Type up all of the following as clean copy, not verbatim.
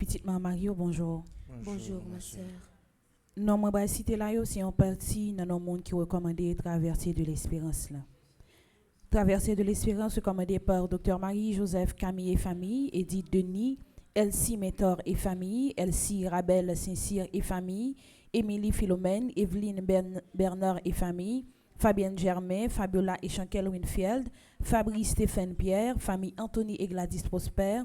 petite maman Mario, bonjour. Bonjour, ma sœur. Non, moi, bah, citer là, c'est un parti dans le monde qui recommandé traverser de l'espérance là. Traversée de l'espérance recommandée par Dr Marie-Joseph Camille et famille, Edith Denis, Elsie Mentor et famille, Elsie Rabel Saint-Cyr et famille, Émilie Philomène, Evelyne Bernard et famille, Fabienne Germain, Fabiola et Chankel Winfield, Fabrice Stéphane Pierre, famille Anthony et Gladys Prosper,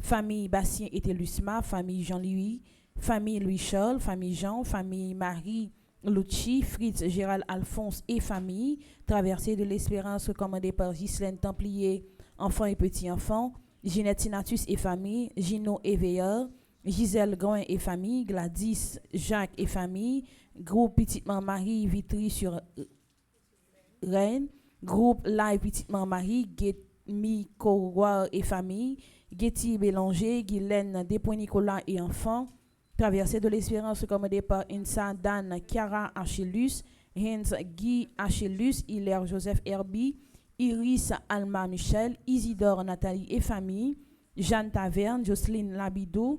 famille Bastien et Telusma, famille Jean-Louis, famille Louis-Charles, famille Jean, famille Marie Lucci, Fritz Gérald Alphonse et famille, traversée de l'espérance recommandée par Ghislaine Templier, enfants et petits-enfants, Ginette Sinatus et famille, Gino Éveilleur, Gisèle Groin et famille, Gladys Jacques et famille, groupe Petitement Marie Vitry sur Rennes, groupe Live Petitement Marie, Getmi Kouroir et famille, Getty Bélanger, Guylaine Despoint-Nicolas et enfants, traversée de l'espérance recommandée par Insa Dan Chiara Achillus, Hens Guy Achillus, Hilaire Joseph Herbie, Iris Alma Michel, Isidore Nathalie et famille, Jeanne Taverne, Jocelyne Labidou,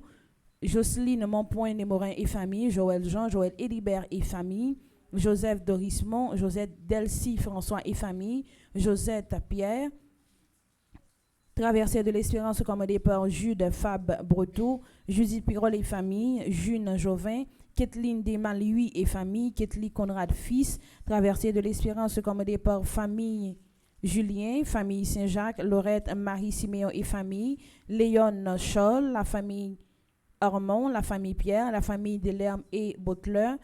Jocelyne Monpoint Némorin et famille, Joël Jean, Joël Hélibert et famille, Joseph Dorismont, Josette Delcy François et famille, Josette Pierre, traversée de l'espérance recommandée par Jude Fab Breteau, Judith Pirol et famille, June Jovin, Kathleen Desmalouis et famille, Kathleen Conrad fils, traversée de l'espérance recommandée par famille Julien, famille Saint-Jacques, Laurette Marie Siméon et famille, Léon Scholl, la famille Armand, la famille Pierre, la famille Delerme et Butler,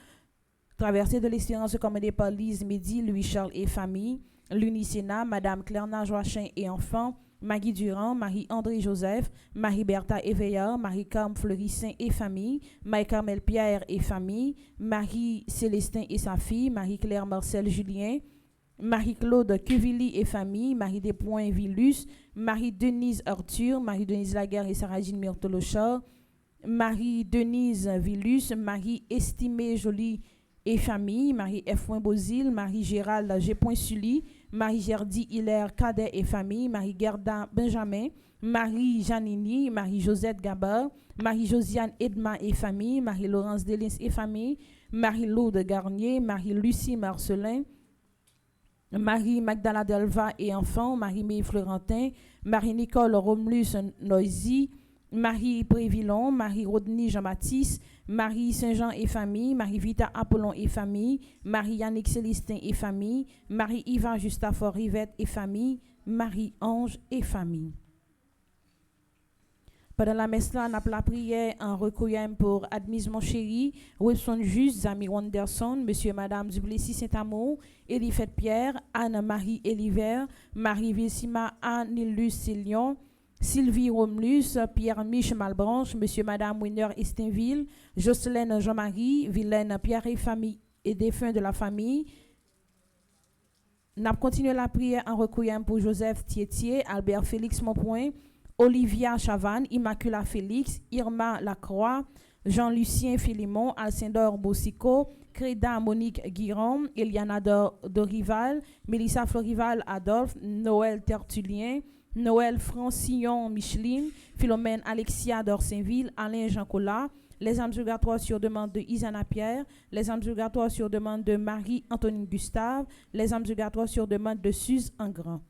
traversée de l'espérance recommandée par Lise Midi, Louis-Charles et famille, l'Unicena, Madame Claire Joachim et enfants, Maggie Durand, Marie-André Joseph, Marie-Bertha Éveillard, Marie-Carme Fleurissin et famille, Marie-Carmel Pierre et famille, Marie-Célestin et sa fille, Marie-Claire Marcel Julien, Marie-Claude Cuvilly et famille, Marie-Despoints Villus, Marie-Denise Arthur, Marie-Denise Laguerre et Sarah-Jeanne Myrtolochard, Marie-Denise Villus, Marie-Estimée Jolie et famille, Marie-F. Bozil, Marie-Gérald G. Sully, Marie-Gerdy Hilaire Cadet et famille, Marie-Gerda Benjamin, Marie-Janini, Marie-Josette Gabard, Marie-Josiane Edma et famille, Marie-Laurence Delins et famille, Marie-Laude Garnier, Marie-Lucie Marcelin, Marie-Magdala Delva et enfants, Marie-Mé Florentin, Marie-Nicole Romulus Noisy, Marie Prévillon, Marie Rodney Jean-Baptiste, Marie Saint-Jean et famille, Marie Vita Apollon et famille, Marie Yannick Célestin et famille, Marie Yvan Justafor Rivette et famille, Marie Ange et famille. Pendant la messe là, on a la prière en requiem pour Admise mon chéri, Wilson Juste, Zami Wanderson, Monsieur et Madame Duplessis Saint-Amour, Elifette Pierre, Anne-Marie Eliver, Marie Vilsima Anne-Nilus Silion, Sylvie Romulus, Pierre-Mich Malbranche, Monsieur Madame Winner Estinville, Jocelyne Jean-Marie, Vilaine Pierre et famille et défunts de la famille. N'a continué la prière en requiem pour Joseph Thietier, Albert Félix Monpoint, Olivia Chavannes, Immacula Félix, Irma Lacroix, Jean-Lucien Philimon, Alcindor Bossico, Créda Monique Guiron, Eliana Dorival, Mélissa Florival Adolphe, Noël Tertullien, Noël Francillon Micheline, Philomène Alexia d'Orsainville, Alain Jean Collat, les âmes purgatoires sur demande de Isana Pierre, les âmes purgatoires sur demande de Marie-Antonine Gustave, les âmes purgatoires sur demande de Suze Engrand.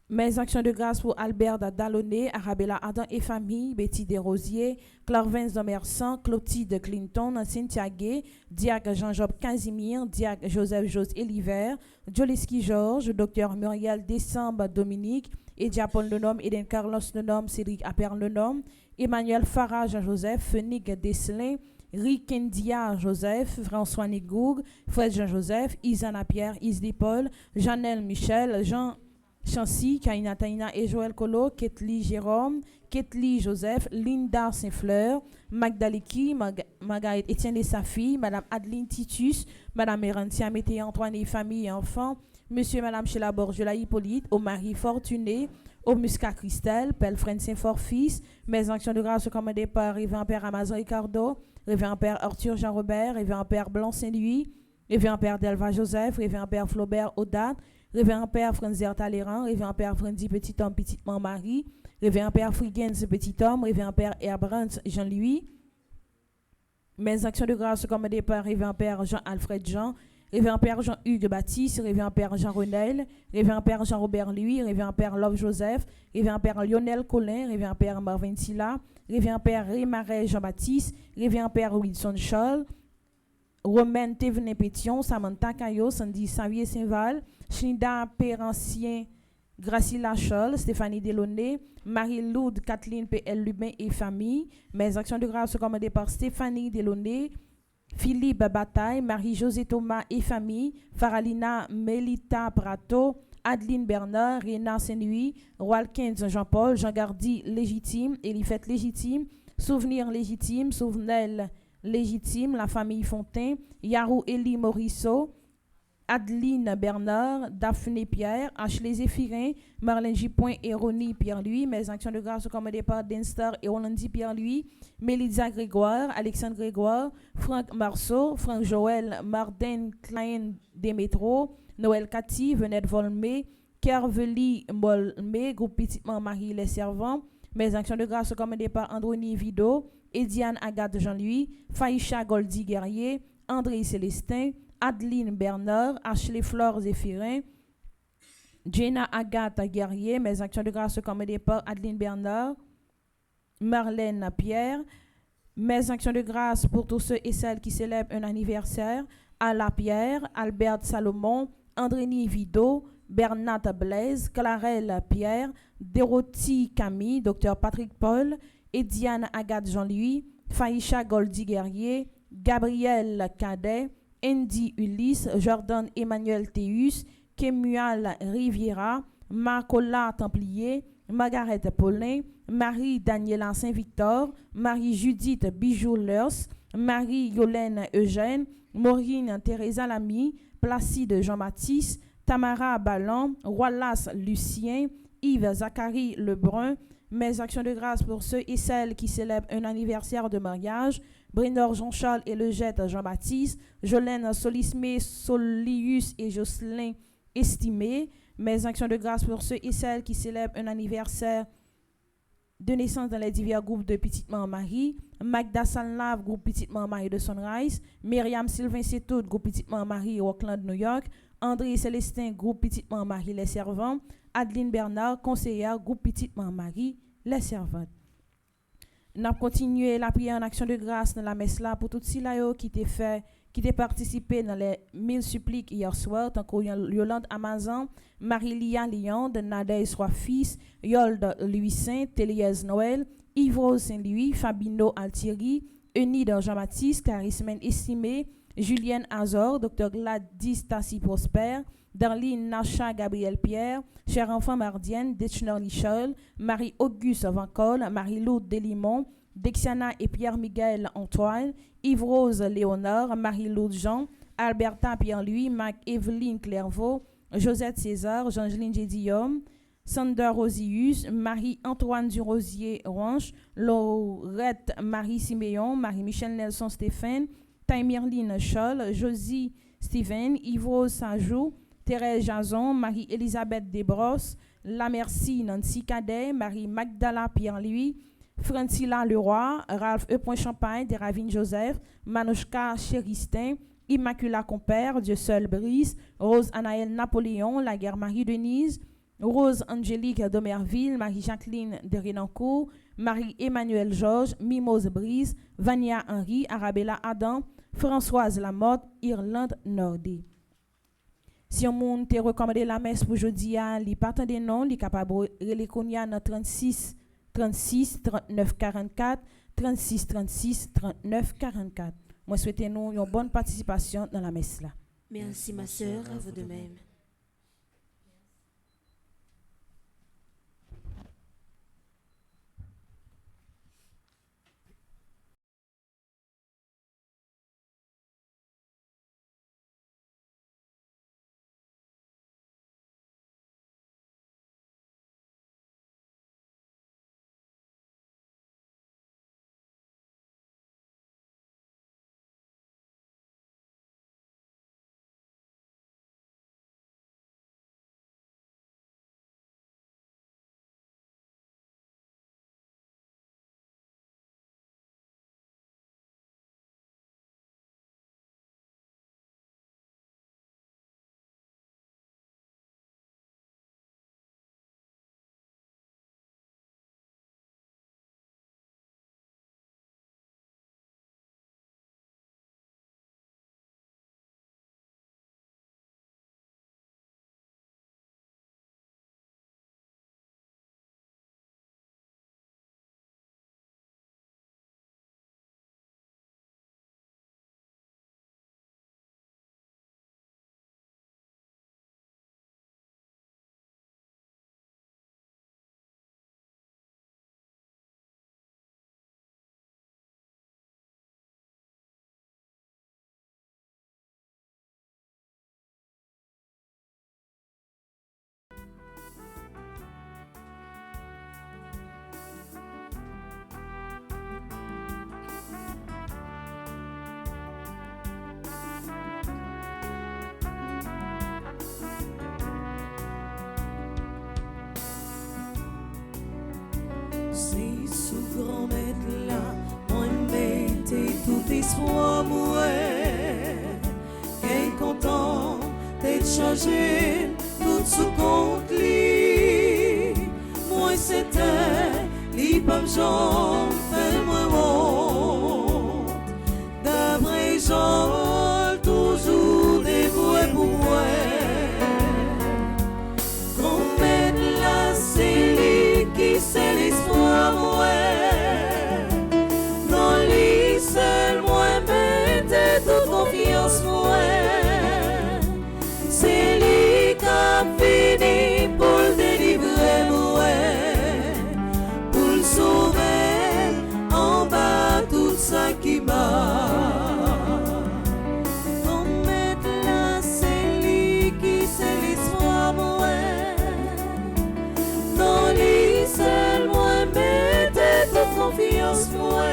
Mes actions de grâce pour Albert Dallonné, Arabella Adam et famille, Betty Desrosiers, Clarvins Domersan, Clotilde Clinton, Cynthia Gay, Diac Jean-Job Casimir, Diac Joseph Jos Eliver, Joliski Georges, Dr Muriel Décembre Dominique, Edia Paul Lenom, Eden Carlos Lenom, Cédric Aper Lenom, Emmanuel Farah Jean-Joseph, Fenique Desselin, Rikendia Joseph, François Nigoug, Fred Jean-Joseph, Isana Pierre, Isli Paul, Janelle Michel, Jean Chancy, Kaina Taina et Joël Colo, Ketli Jérôme, Ketli Joseph, Linda Saint-Fleur, Magdaliki, Margaret Etienne et sa fille, Madame Adeline Titus, Madame Erantia Mété Antoine et famille et enfants, Monsieur et Madame Sheila Borgela Hippolyte, au mari Fortuné, au Muscat Christelle, Pelfren Saint-Fort fils, mes actions de grâce commandées par Révérend Père Amazon Ricardo, Révérend Père Arthur Jean-Robert, Révérend Père Blanc Saint-Louis, Révérend Père Delva Joseph, Révérend Père Flaubert Odat, Révérend Père Franzer Talleyrand, Révérend Père Frandy Petit Homme Petitement Marie, Révérend Père Frigens, petit homme, Révérend Père Herbrandt Jean-Louis. Mes actions de grâce sont commandées par Révérend Père Jean-Alfred Jean, Révérend Père Jean-Hugues Baptiste, Révérend Père Jean-Renel, Révérend Père Jean-Robert Louis, Révérend Père Love Joseph, Révérend Père Lionel Colin, Révérend Père Marvin Silla, Révérend Père Rémaret Jean-Baptiste, Révérend Père Wilson Charles, Romaine Thévenin Pétion, Samantha Caillot, Sandy Xavier Saint-Val, Shinda Pérancien, Gracila Charles, Stéphanie Delaunay, Marie-Loude, Kathleen P.L. Lubin et famille. Mes actions de grâce sont commandées par Stéphanie Delaunay, Philippe Bataille, Marie-Josée Thomas et famille, Faralina Melita Prato, Adeline Bernard, Réna Saint-Louis, Walkins Jean-Paul, Jean Gardy légitime, Elifette légitime, Souvenir légitime, Souvenel légitime, la famille Fontaine, Yarou Elie Morisseau, Adeline Bernard, Daphné Pierre, Ashley Zéphirin, Marlène Gipoin et Ronnie Pierre-Louis. Mes actions de grâce sont commandées par Denstar et Rolandi Pierre-Louis, Mélisa Grégoire, Alexandre Grégoire, Franck Marceau, Franck Joël, Marden Klein Demetro, Noël Cathy, Venette Volmé, Kerveli Molmé, Groupe Petitement Marie Les Servants. Mes actions de grâce sont commandées par Androni Vido, Ediane Agathe Jean-Louis, Faïcha Goldi Guerrier, André Célestin, Adeline Bernard, Ashley Flore Zéphirin, Jenna Agathe Guerrier. Mes actions de grâce sont commandées par Adeline Bernard, Marlène Pierre. Mes actions de grâce pour tous ceux et celles qui célèbrent un anniversaire: Ala Pierre, Albert Salomon, Andrénie Vido, Bernat Blaise, Clarelle Pierre, Dorothy Camille, Dr Patrick Paul, Ediane Agathe Jean-Louis, Faïcha Goldi Guerrier, Gabriel Cadet, Andy Ulysse, Jordan Emmanuel Théus, Kemual Riviera, Marcola Templier, Margaret Paulin, Marie-Daniela Saint-Victor, Marie-Judith Bijou-Lers, Marie-Yolène Eugène, Maureen Teresa Lamy, Placide Jean-Baptiste, Tamara Ballon, Wallace Lucien, Yves Zachary Lebrun. Mes actions de grâce pour ceux et celles qui célèbrent un anniversaire de mariage: Brénor Jean-Charles et Legette Jean-Baptiste, Jolène Solismé, Solius et Jocelyn Estimé. Mes actions de grâce pour ceux et celles qui célèbrent un anniversaire de naissance dans les divers groupes de Petite Maman Marie: Magda Sanlav, groupe Petite Maman Marie de Sunrise, Myriam Sylvain Setout, groupe Petite Maman Marie Auckland, New York, André Célestin, groupe Petite Maman Marie Les Servants, Adeline Bernard, conseillère, groupe Petite Maman Marie Les Servantes. Nous avons continué la prière en action de grâce dans la messe là pour tout Silayo qui t'est fait, qui t'est participé dans les 1000 suppliques hier soir, tant que Yolande Amazon, Marie-Lia Lyon, de Nadège Sois Fils, Yolde Louis Saint, Téliez Noël, Yves Saint-Louis, Fabino Altieri, Eunide Jean-Baptiste, Charismen Estimé, Julienne Azor, Dr Gladys Tassi Prosper, Darlene Nacha Gabriel Pierre, Cher Enfant Mardienne, Detchner Lichol, Marie-Auguste Vancol, Marie-Lou Delimont, Dexiana et Pierre-Miguel Antoine, Yves-Rose Léonard, Marie-Lou Jean, Alberta Pierre-Louis, Mac-Evelyne Clairvaux, Josette César, Jeangeline Gédillaume, Sander Rosius, Marie-Antoine Durosier Ranche, Laurette Marie Siméon, Marie-Michel Nelson Stéphane, Taimirline Scholl, Josie Steven, Yves Sajou, Thérèse Jason, Marie-Elisabeth Desbrosses, La Merci Nancy Cadet, Marie-Magdala Pierre-Louis, Francilla Leroy, Ralph E. Champagne, Déravine Joseph, Manouchka Chéristin, Immacula Compère, Dieu seul brise, Rose Anaël Napoléon, La Guerre Marie-Denise, Rose Angélique Domerville, Marie-Jacqueline de Renancourt, Marie-Emmanuel Georges, Mimose Brise, Vania Henry, Arabella Adam, Françoise Lamotte, Irlande Nordé. Si on monde te recommandé la messe pour jeudi, li partant des noms, li capable relé konya dans 36 36 39 44 36 36 39 44. Moi souhaitez nous une bonne participation dans la messe là. Merci ma sœur, à vous de même. l'espoir mourir, qu'un content d'être changé, tout ce compte li. Moi c'était, li pas j'en fais moi honte. D'après j'en toujours dévoué pour moi. Qu'on mette la c'est lui qui c'est l'espoir mourir. Dans lui seul moi mettez toute confiance moi. C'est lui qui a fini pour le délivrer moi, pour le sauver en bas tout ça qui m'a. Qu'on mette là c'est lui qui c'est l'espoir moi. Dans lui seul moi mettez toute confiance moi.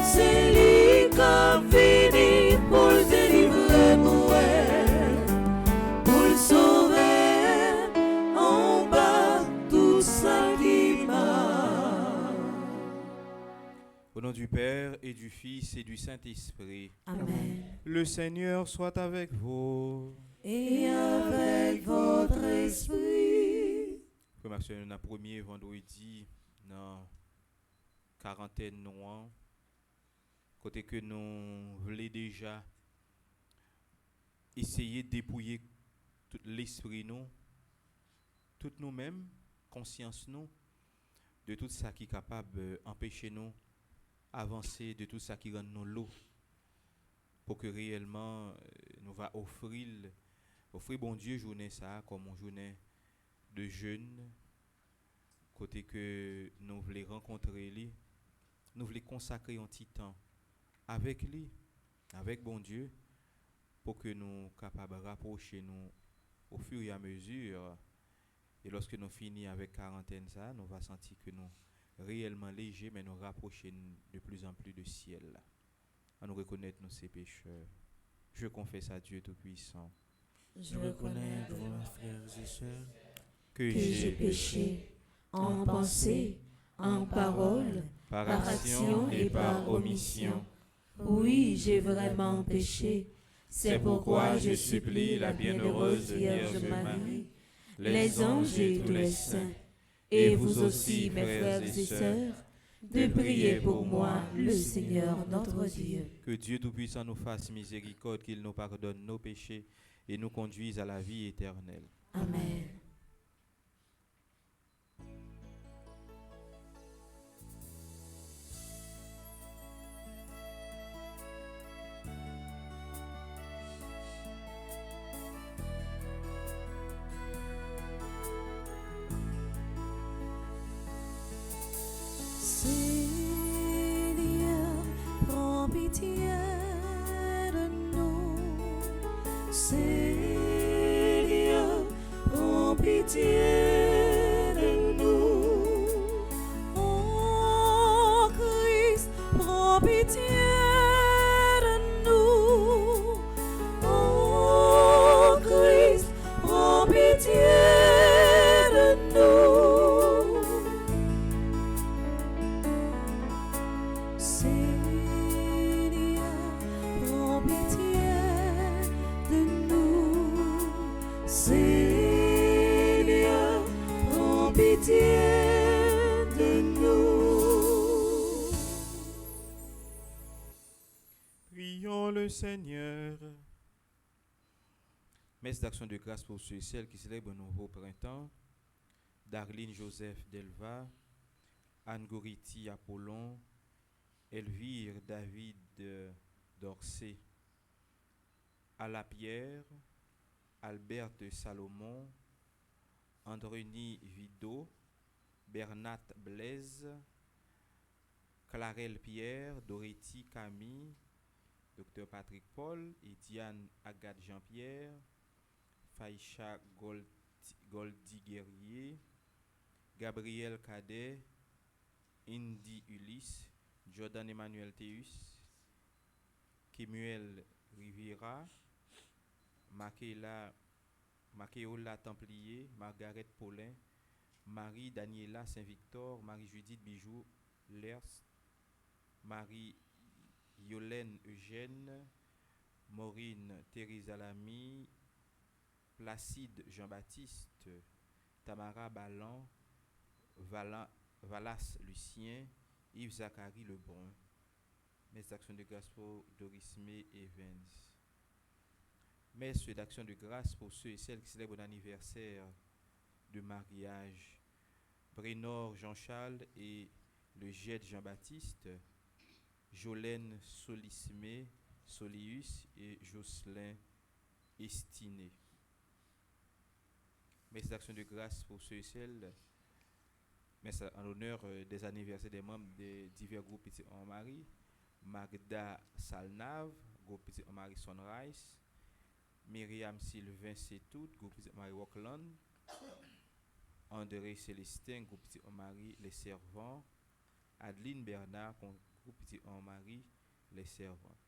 C'est lui qui a fini pour le délivrer moi, pour le sauver en bas tout ça qui m'a. Au nom du Père et du Fils et du Saint-Esprit. Amen. Le Seigneur soit avec vous. Et avec votre esprit. Frère Maxime, nous premier vendredi dans quarantaine noire. Côté que nous voulons déjà essayer de dépouiller tout l'esprit nous, tout nous-mêmes, conscience nous, de tout ça qui est capable d'empêcher nous avancer, de tout ça qui rend nous l'eau, pour que réellement nous va offrir bon Dieu journée ça comme une journée de jeûne, côté que nous voulons rencontrer lui, nous voulons consacrer un petit temps avec lui, avec bon Dieu, pour que nous capables de rapprocher nous au fur et à mesure. Et lorsque nous finissons avec quarantaine ça, nous va sentir que nous réellement légers, mais nous rapprocher de plus en plus du ciel. À nous reconnaître nos ces pécheurs. Je confesse à Dieu Tout-Puissant. Je reconnais devant mes frères et sœurs Que j'ai péché en pensée, en parole, par par action et par omission. Oui, j'ai vraiment péché. C'est pourquoi je supplie la bienheureuse Vierge Marie, les anges et tous les saints, et vous aussi, mes frères et sœurs, de prier pour moi, le Seigneur notre Dieu. Que Dieu Tout-Puissant nous fasse miséricorde, qu'il nous pardonne nos péchés et nous conduise à la vie éternelle. Amen. Seigneur, prends pitié de nous. Seigneur, prends pitié de nous. Oh Christ, prends pitié de nous. Oh Christ, prends pitié de nous. Seigneur, prends pitié de nous. Seigneur, prends pitié de nous. Prions le Seigneur. Messe d'action de grâce pour ceux et celles qui célèbrent un nouveau printemps. Darline Joseph Delva, Anne Goriti Apollon, Elvire David d'Orsay, Ala Pierre, Albert Salomon, Andreni Vido, Bernat Blaise, Clarelle Pierre, Doretti Camille, Dr Patrick Paul et Diane Agathe Jean-Pierre, Faïcha Goldi Guerrier, Gabriel Cadet, Indy Ulysse, Jordan Emmanuel Théus, Kemuel Riviera, Makéola Templier, Margaret Paulin, Marie Daniela Saint-Victor, Marie-Judith Bijou Lers, Marie Yolène Eugène, Maureen Teresa Lamy, Placide Jean-Baptiste, Tamara Ballan, Valas Lucien, Yves Zachary Lebrun. Messe d'action de grâce pour Doris May Evans. Messe d'action de grâce pour ceux et celles qui célèbrent l'anniversaire de mariage. Brénor Jean-Charles et le Jet Jean-Baptiste, Jolène Solismé, Solius et Jocelyn Estiné. Messe d'action de grâce pour ceux et celles, messe en l'honneur des anniversaires des membres des divers groupes Petit en Marie, Magda Salnave, groupe Petit en Marie Sunrise, Myriam Sylvain Setout, groupe Petit en Marie Rockland, André Célestin, groupe Petit en Marie Les Servants, Adeline Bernard, groupe Petit en Marie Les Servants.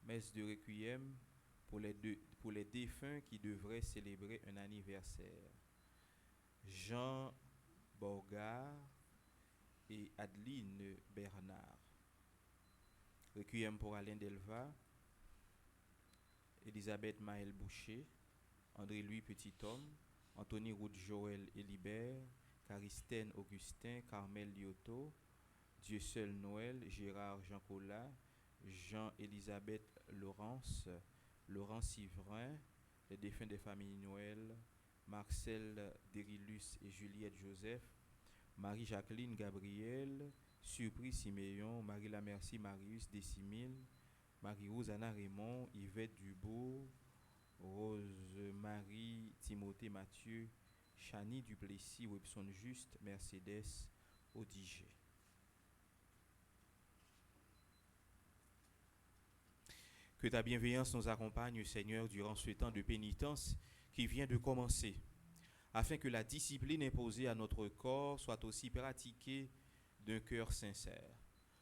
Messe de requiem pour les défunts qui devraient célébrer un anniversaire. Jean Borgard et Adeline Bernard. Requiem pour Alain Delva, Elisabeth Maël Boucher, André-Louis Petit-Homme, Anthony Route Joël Elibert, Caristène Augustin, Carmel Lyoto, Dieu seul Noël, Gérard Jean Collat, Jean-Élisabeth Laurence, Laurent Sivrin, les défunts des familles Noël, Marcel Dérilus et Juliette Joseph, Marie-Jacqueline Gabriel, Surpris Siméon, Marie Lamercie Marius Décimile, Marie-Rose Anna Raymond, Yvette Dubourg, Rose-Marie Timothée Mathieu, Chani Duplessis, Webson Juste, Mercedes Odiger. Que ta bienveillance nous accompagne, Seigneur, durant ce temps de pénitence qui vient de commencer, afin que la discipline imposée à notre corps soit aussi pratiquée d'un cœur sincère.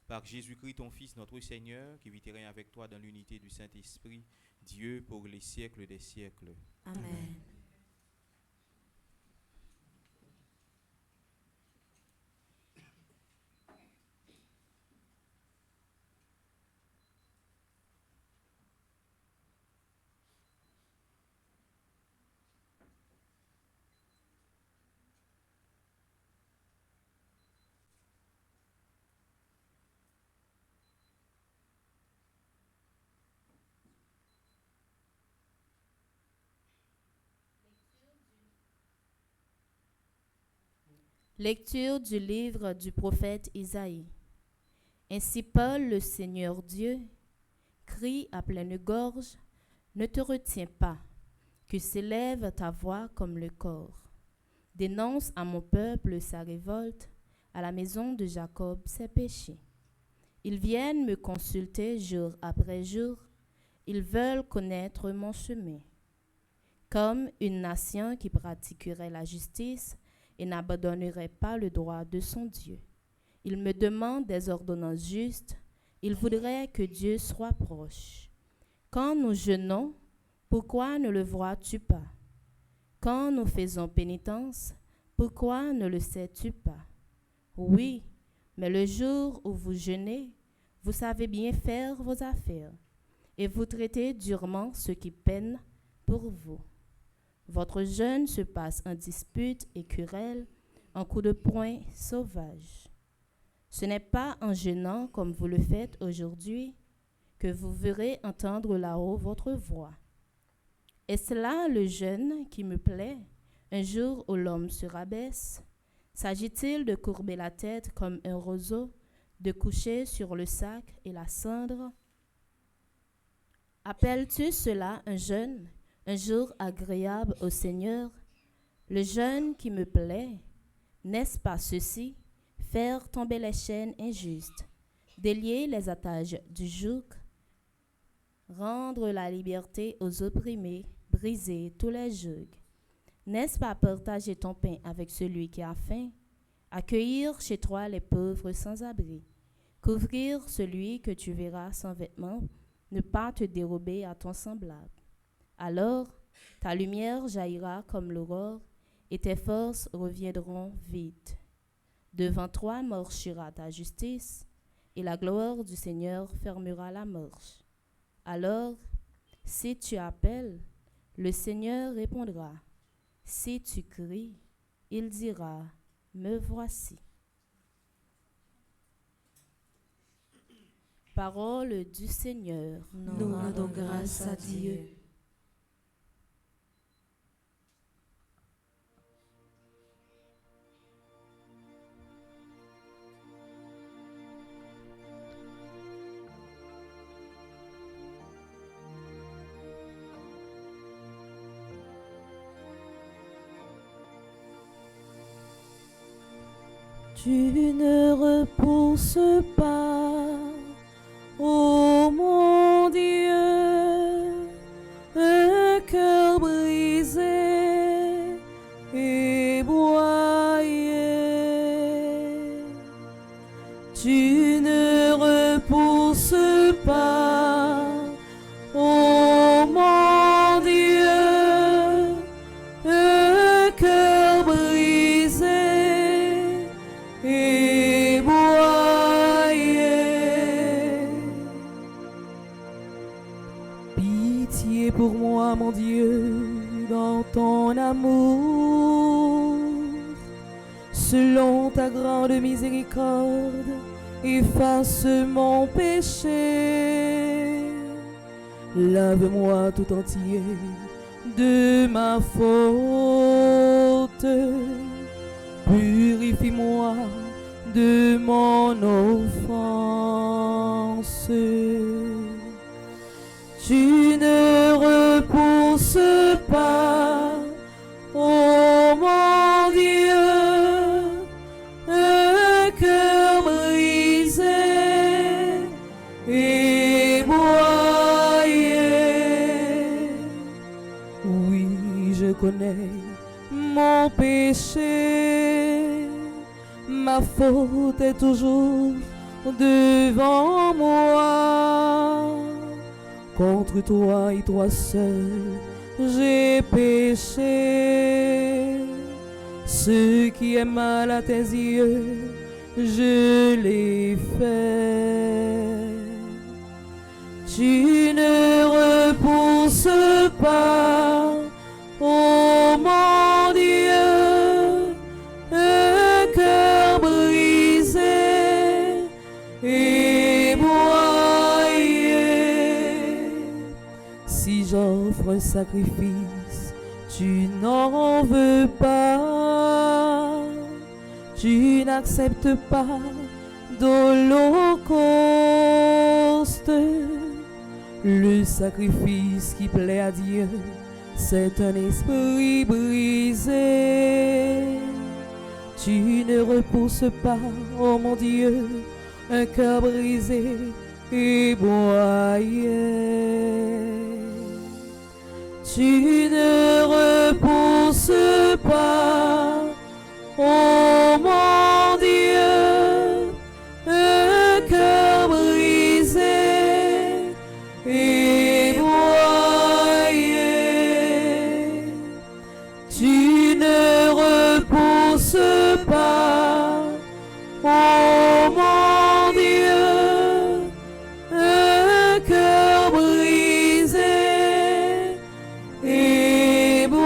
Par Jésus-Christ, ton Fils, notre Seigneur, qui vit et règne avec toi dans l'unité du Saint-Esprit, Dieu pour les siècles des siècles. Amen. Lecture du livre du prophète Isaïe. Ainsi parle le Seigneur Dieu, crie à pleine gorge, ne te retiens pas, que s'élève ta voix comme le cor. Dénonce à mon peuple sa révolte, à la maison de Jacob ses péchés. Ils viennent me consulter jour après jour, ils veulent connaître mon chemin. Comme une nation qui pratiquerait la justice, et n'abandonnerait pas le droit de son Dieu. Il me demande des ordonnances justes, il voudrait que Dieu soit proche. Quand nous jeûnons, pourquoi ne le vois-tu pas? Quand nous faisons pénitence, pourquoi ne le sais-tu pas? Oui, mais le jour où vous jeûnez, vous savez bien faire vos affaires, et vous traitez durement ceux qui peinent pour vous. Votre jeûne se passe en disputes et querelles, en coups de poing sauvages. Ce n'est pas en jeûnant comme vous le faites aujourd'hui que vous verrez entendre là-haut votre voix. Est-ce là le jeûne qui me plaît, un jour où l'homme se rabaisse? S'agit-il de courber la tête comme un roseau, de coucher sur le sac et la cendre? Appelles-tu cela un jeûne? Un jour agréable au Seigneur, le jeûne qui me plaît, n'est-ce pas ceci? Faire tomber les chaînes injustes, délier les attaches du joug, rendre la liberté aux opprimés, briser tous les jougs. N'est-ce pas partager ton pain avec celui qui a faim, accueillir chez toi les pauvres sans abri, couvrir celui que tu verras sans vêtements, ne pas te dérober à ton semblable? Alors, ta lumière jaillira comme l'aurore, et tes forces reviendront vite. Devant toi marchera ta justice, et la gloire du Seigneur fermera la marche. Alors, si tu appelles, le Seigneur répondra. Si tu cries, il dira, me voici. Parole du Seigneur. Nous rendons grâce à Dieu. Tu ne repousses pas, ô mon Dieu, un cœur brisé et broyé. Tu ne repousses pas, ô mon Dieu, un cœur brisé et broyé. Pitié pour moi, mon Dieu, dans ton amour. Selon ta grande miséricorde, efface mon péché. Lave-moi tout entier de ma faute. Purifie-moi de mon offense. Tu ne repousses pas, ô mon Dieu, un cœur brisé et broyé. Oui, je connais mon péché, ma faute est toujours devant moi. Contre toi et toi seul, j'ai péché. Ce qui est mal à tes yeux, je l'ai fait. Tu ne repousses pas, ô mon Dieu, un cœur brisé et broyé. Si j'offre un sacrifice, tu n'en veux pas. Tu n'acceptes pas d'holocauste. Le sacrifice qui plaît à Dieu, c'est un esprit brisé. Tu ne repousses pas, oh mon Dieu, un cœur brisé et broyé. Tu ne repousses pas, oh mon Dieu, un cœur brisé et broyé. Tu ne repousses pas, oh mon Dieu, un cœur brisé et broyé.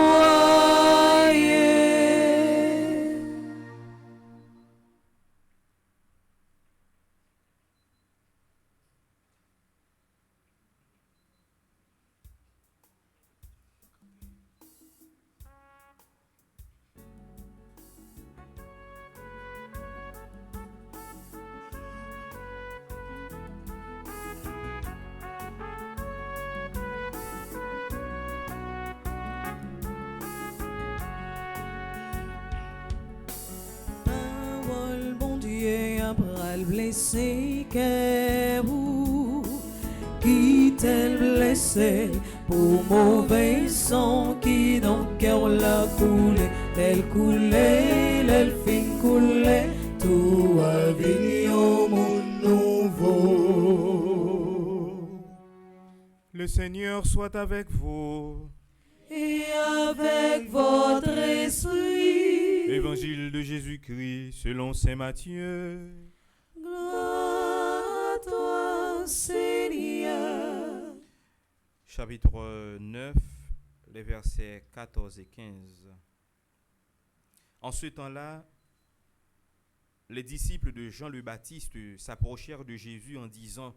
Parole, bon Dieu, après le blessé, que vous qui tel blessé pour mauvais sang qui dans le cœur l'a coulé, tel coulé, l'elle fin coulé, tout a venu au monde nouveau. Le Seigneur soit avec vous. Et avec votre esprit, Évangile de Jésus-Christ selon saint Matthieu. gloire Seigneur. Chapitre 9, les versets 14 et 15. En ce temps-là, les disciples de Jean le Baptiste s'approchèrent de Jésus en disant: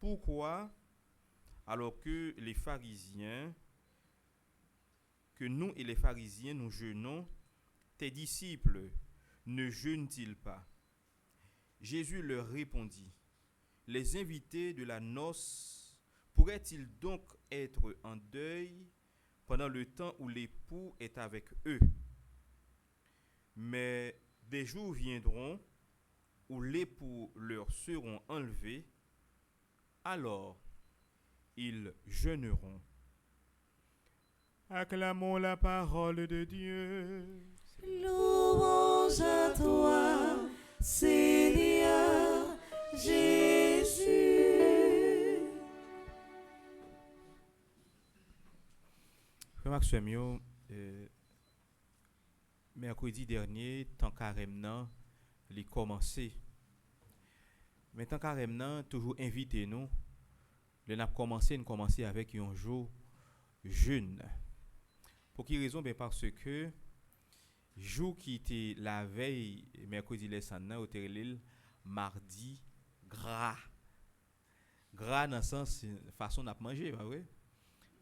Pourquoi, alors que nous et les pharisiens nous jeûnons, tes disciples ne jeûnent-ils pas? Jésus leur répondit: Les invités de la noce pourraient-ils donc être en deuil pendant le temps où l'époux est avec eux? Mais des jours viendront où l'époux leur seront enlevés, alors ils jeûneront. Acclamons la parole de Dieu. Louange à toi, Seigneur Jésus. Frère Maxime, mercredi dernier, tant carême nan, il commencé. Mais tant carême nan, toujours invité nous. Nous avons commencé avec un jour jeûne. Pour quelle raison? Ben parce que jour qui était la veille, mercredi les sanna, au l'île, mardi gras. Gras dans le sens façon de manger, pas vrai?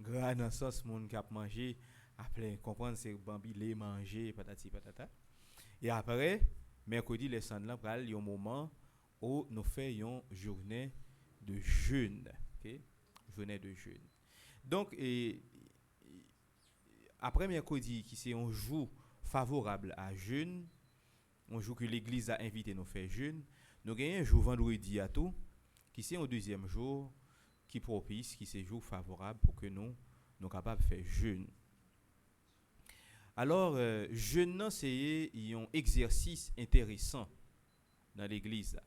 Gras dans le sens monde qui a mangé, après comprendre c'est bambilé manger patati patata. Et après mercredi les sanna, il y a un moment où nous faisons une journée de jeûne, OK? Journée de jeûne. Donc après mercredi qui c'est un jour favorable à jeûne, un jour que l'église a invité nous faire jeûne, nous gagnons un jour vendredi à tout qui c'est un deuxième jour qui propice, qui c'est jour favorable pour que nous capables de faire jeûne. Alors jeûne c'est un exercice intéressant dans l'église.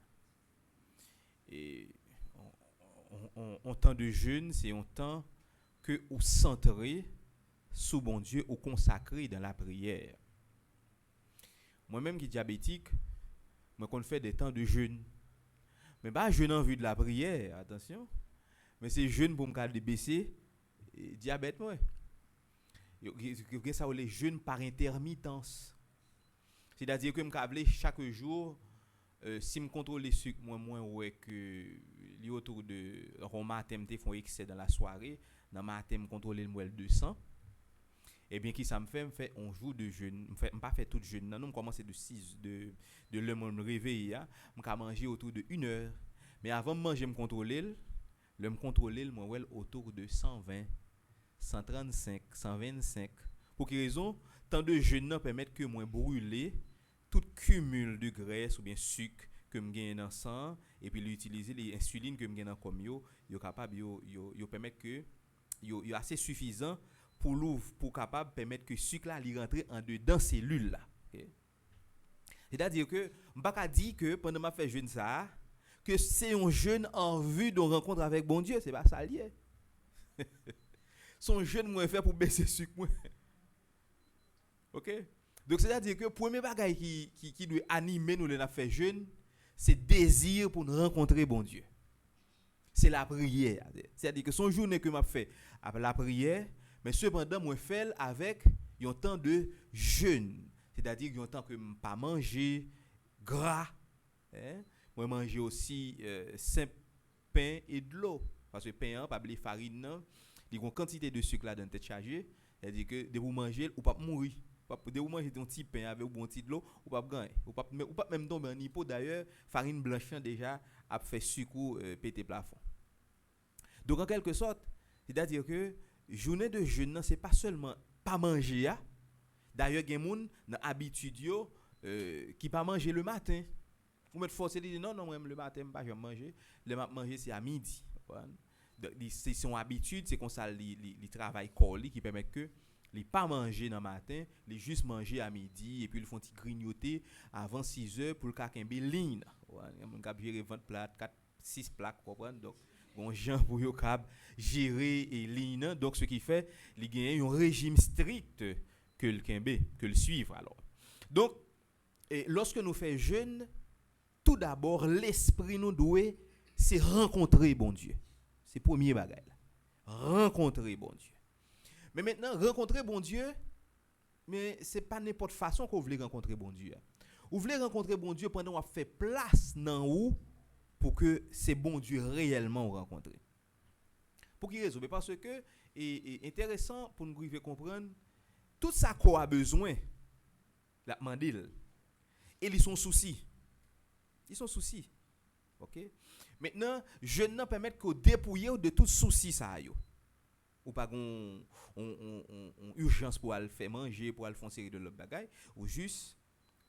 Et un temps de jeûne, c'est un temps que vous centrez sous bon Dieu ou consacré dans la prière. Moi-même qui suis diabétique, moi qu'on fait des temps de jeûne. Mais pas jeûne en vue de la prière, attention. Mais c'est jeûne pour me garder baisser diabète moi. Il ça les jeûne par intermittence. C'est-à-dire que me câbler chaque jour si me contrôle les sucres moins ouais que li autour de au matin me font excès dans la soirée, dans matin me contrôler le moelle 200. Et bien qui ça me fait un jour de jeûne, me pas fait tout jeûne. Non, nous commencer de 6 de le me réveiller, me manger autour de 1 heure. Mais avant de manger me contrôler le moelle autour de 120, 135, 125. Pour quelle raison? Tant de jeûne permettre que moi brûler tout cumul de graisse ou bien sucre que me gagne dans sang et puis l'utiliser les insulines que me gagne dans comme yo capable yo permettre que yo assez suffisant pour capable permettre que sucre là li rentrer en dedans cellule là. Okay? C'est-à-dire que m'pas dire que pendant m'a fait jeûne ça que c'est un jeûne en vue d'une rencontre avec bon Dieu, c'est pas ça lié. Son jeûne moi fait pour baisser sucre moi. OK? Donc c'est-à-dire que premier bagage qui doit animer nous les faire jeûne, c'est désir pour nous rencontrer bon Dieu. C'est la prière. C'est-à-dire que son journée que m'a fait avec la prière, mais cependant moi fait avec un temps de jeûne. C'est-à-dire qu'il y a un temps que je pas manger gras. Moi manger aussi simple pain et de l'eau parce que pain pas de farine non, il y a une quantité de sucre là dans tête chargée, c'est-à-dire que de vous manger ou pas mourir. De vous manger un petit pain avec un bon petit de l'eau ou pas gagner ou pas même tomber en hypo. D'ailleurs farine blanche déjà a fait sucre péter plafond. Donc en quelque sorte, c'est-à-dire que journée de jeûne c'est pas seulement pas manger ya. D'ailleurs il y a des gens dans habitude yo qui pas manger le matin. Vous mettre forcer dire non moi le matin pas jamais manger, le manger c'est à midi. C'est son habitude, c'est comme ça li travail corps qui permet que les pas manger dans matin, les juste manger à midi et puis ils font petit grignoter avant 6 heures pour le kakembe ligne. On cap gérer 20 plats, 4 6 plaques comprendre. Donc bon gens pour yo cap gérer et ligne. Donc ce qui fait il gagne un régime strict que le kembe, que le suivre alors. Donc lorsque nous fait jeûne, tout d'abord l'esprit nous doit c'est rencontrer bon Dieu. C'est premier bagage là. Rencontrer bon Dieu. Mais maintenant, rencontrer bon Dieu, mais c'est pas n'importe façon qu'on veut rencontrer bon Dieu. Vous voulez rencontrer bon Dieu pendant qu'on fait place dans vous pour que c'est bon Dieu réellement rencontrer. Pour qui raison? Parce que c'est intéressant pour nous comprendre tout ça qu'on a besoin la mandil et ils sont soucis. Ils sont soucis. OK? Maintenant, je ne permettre que dépouiller de tout souci ça yo. Ou pas gon urgence pour aller faire manger, pour aller faire une série de l'autre bagaille, ou juste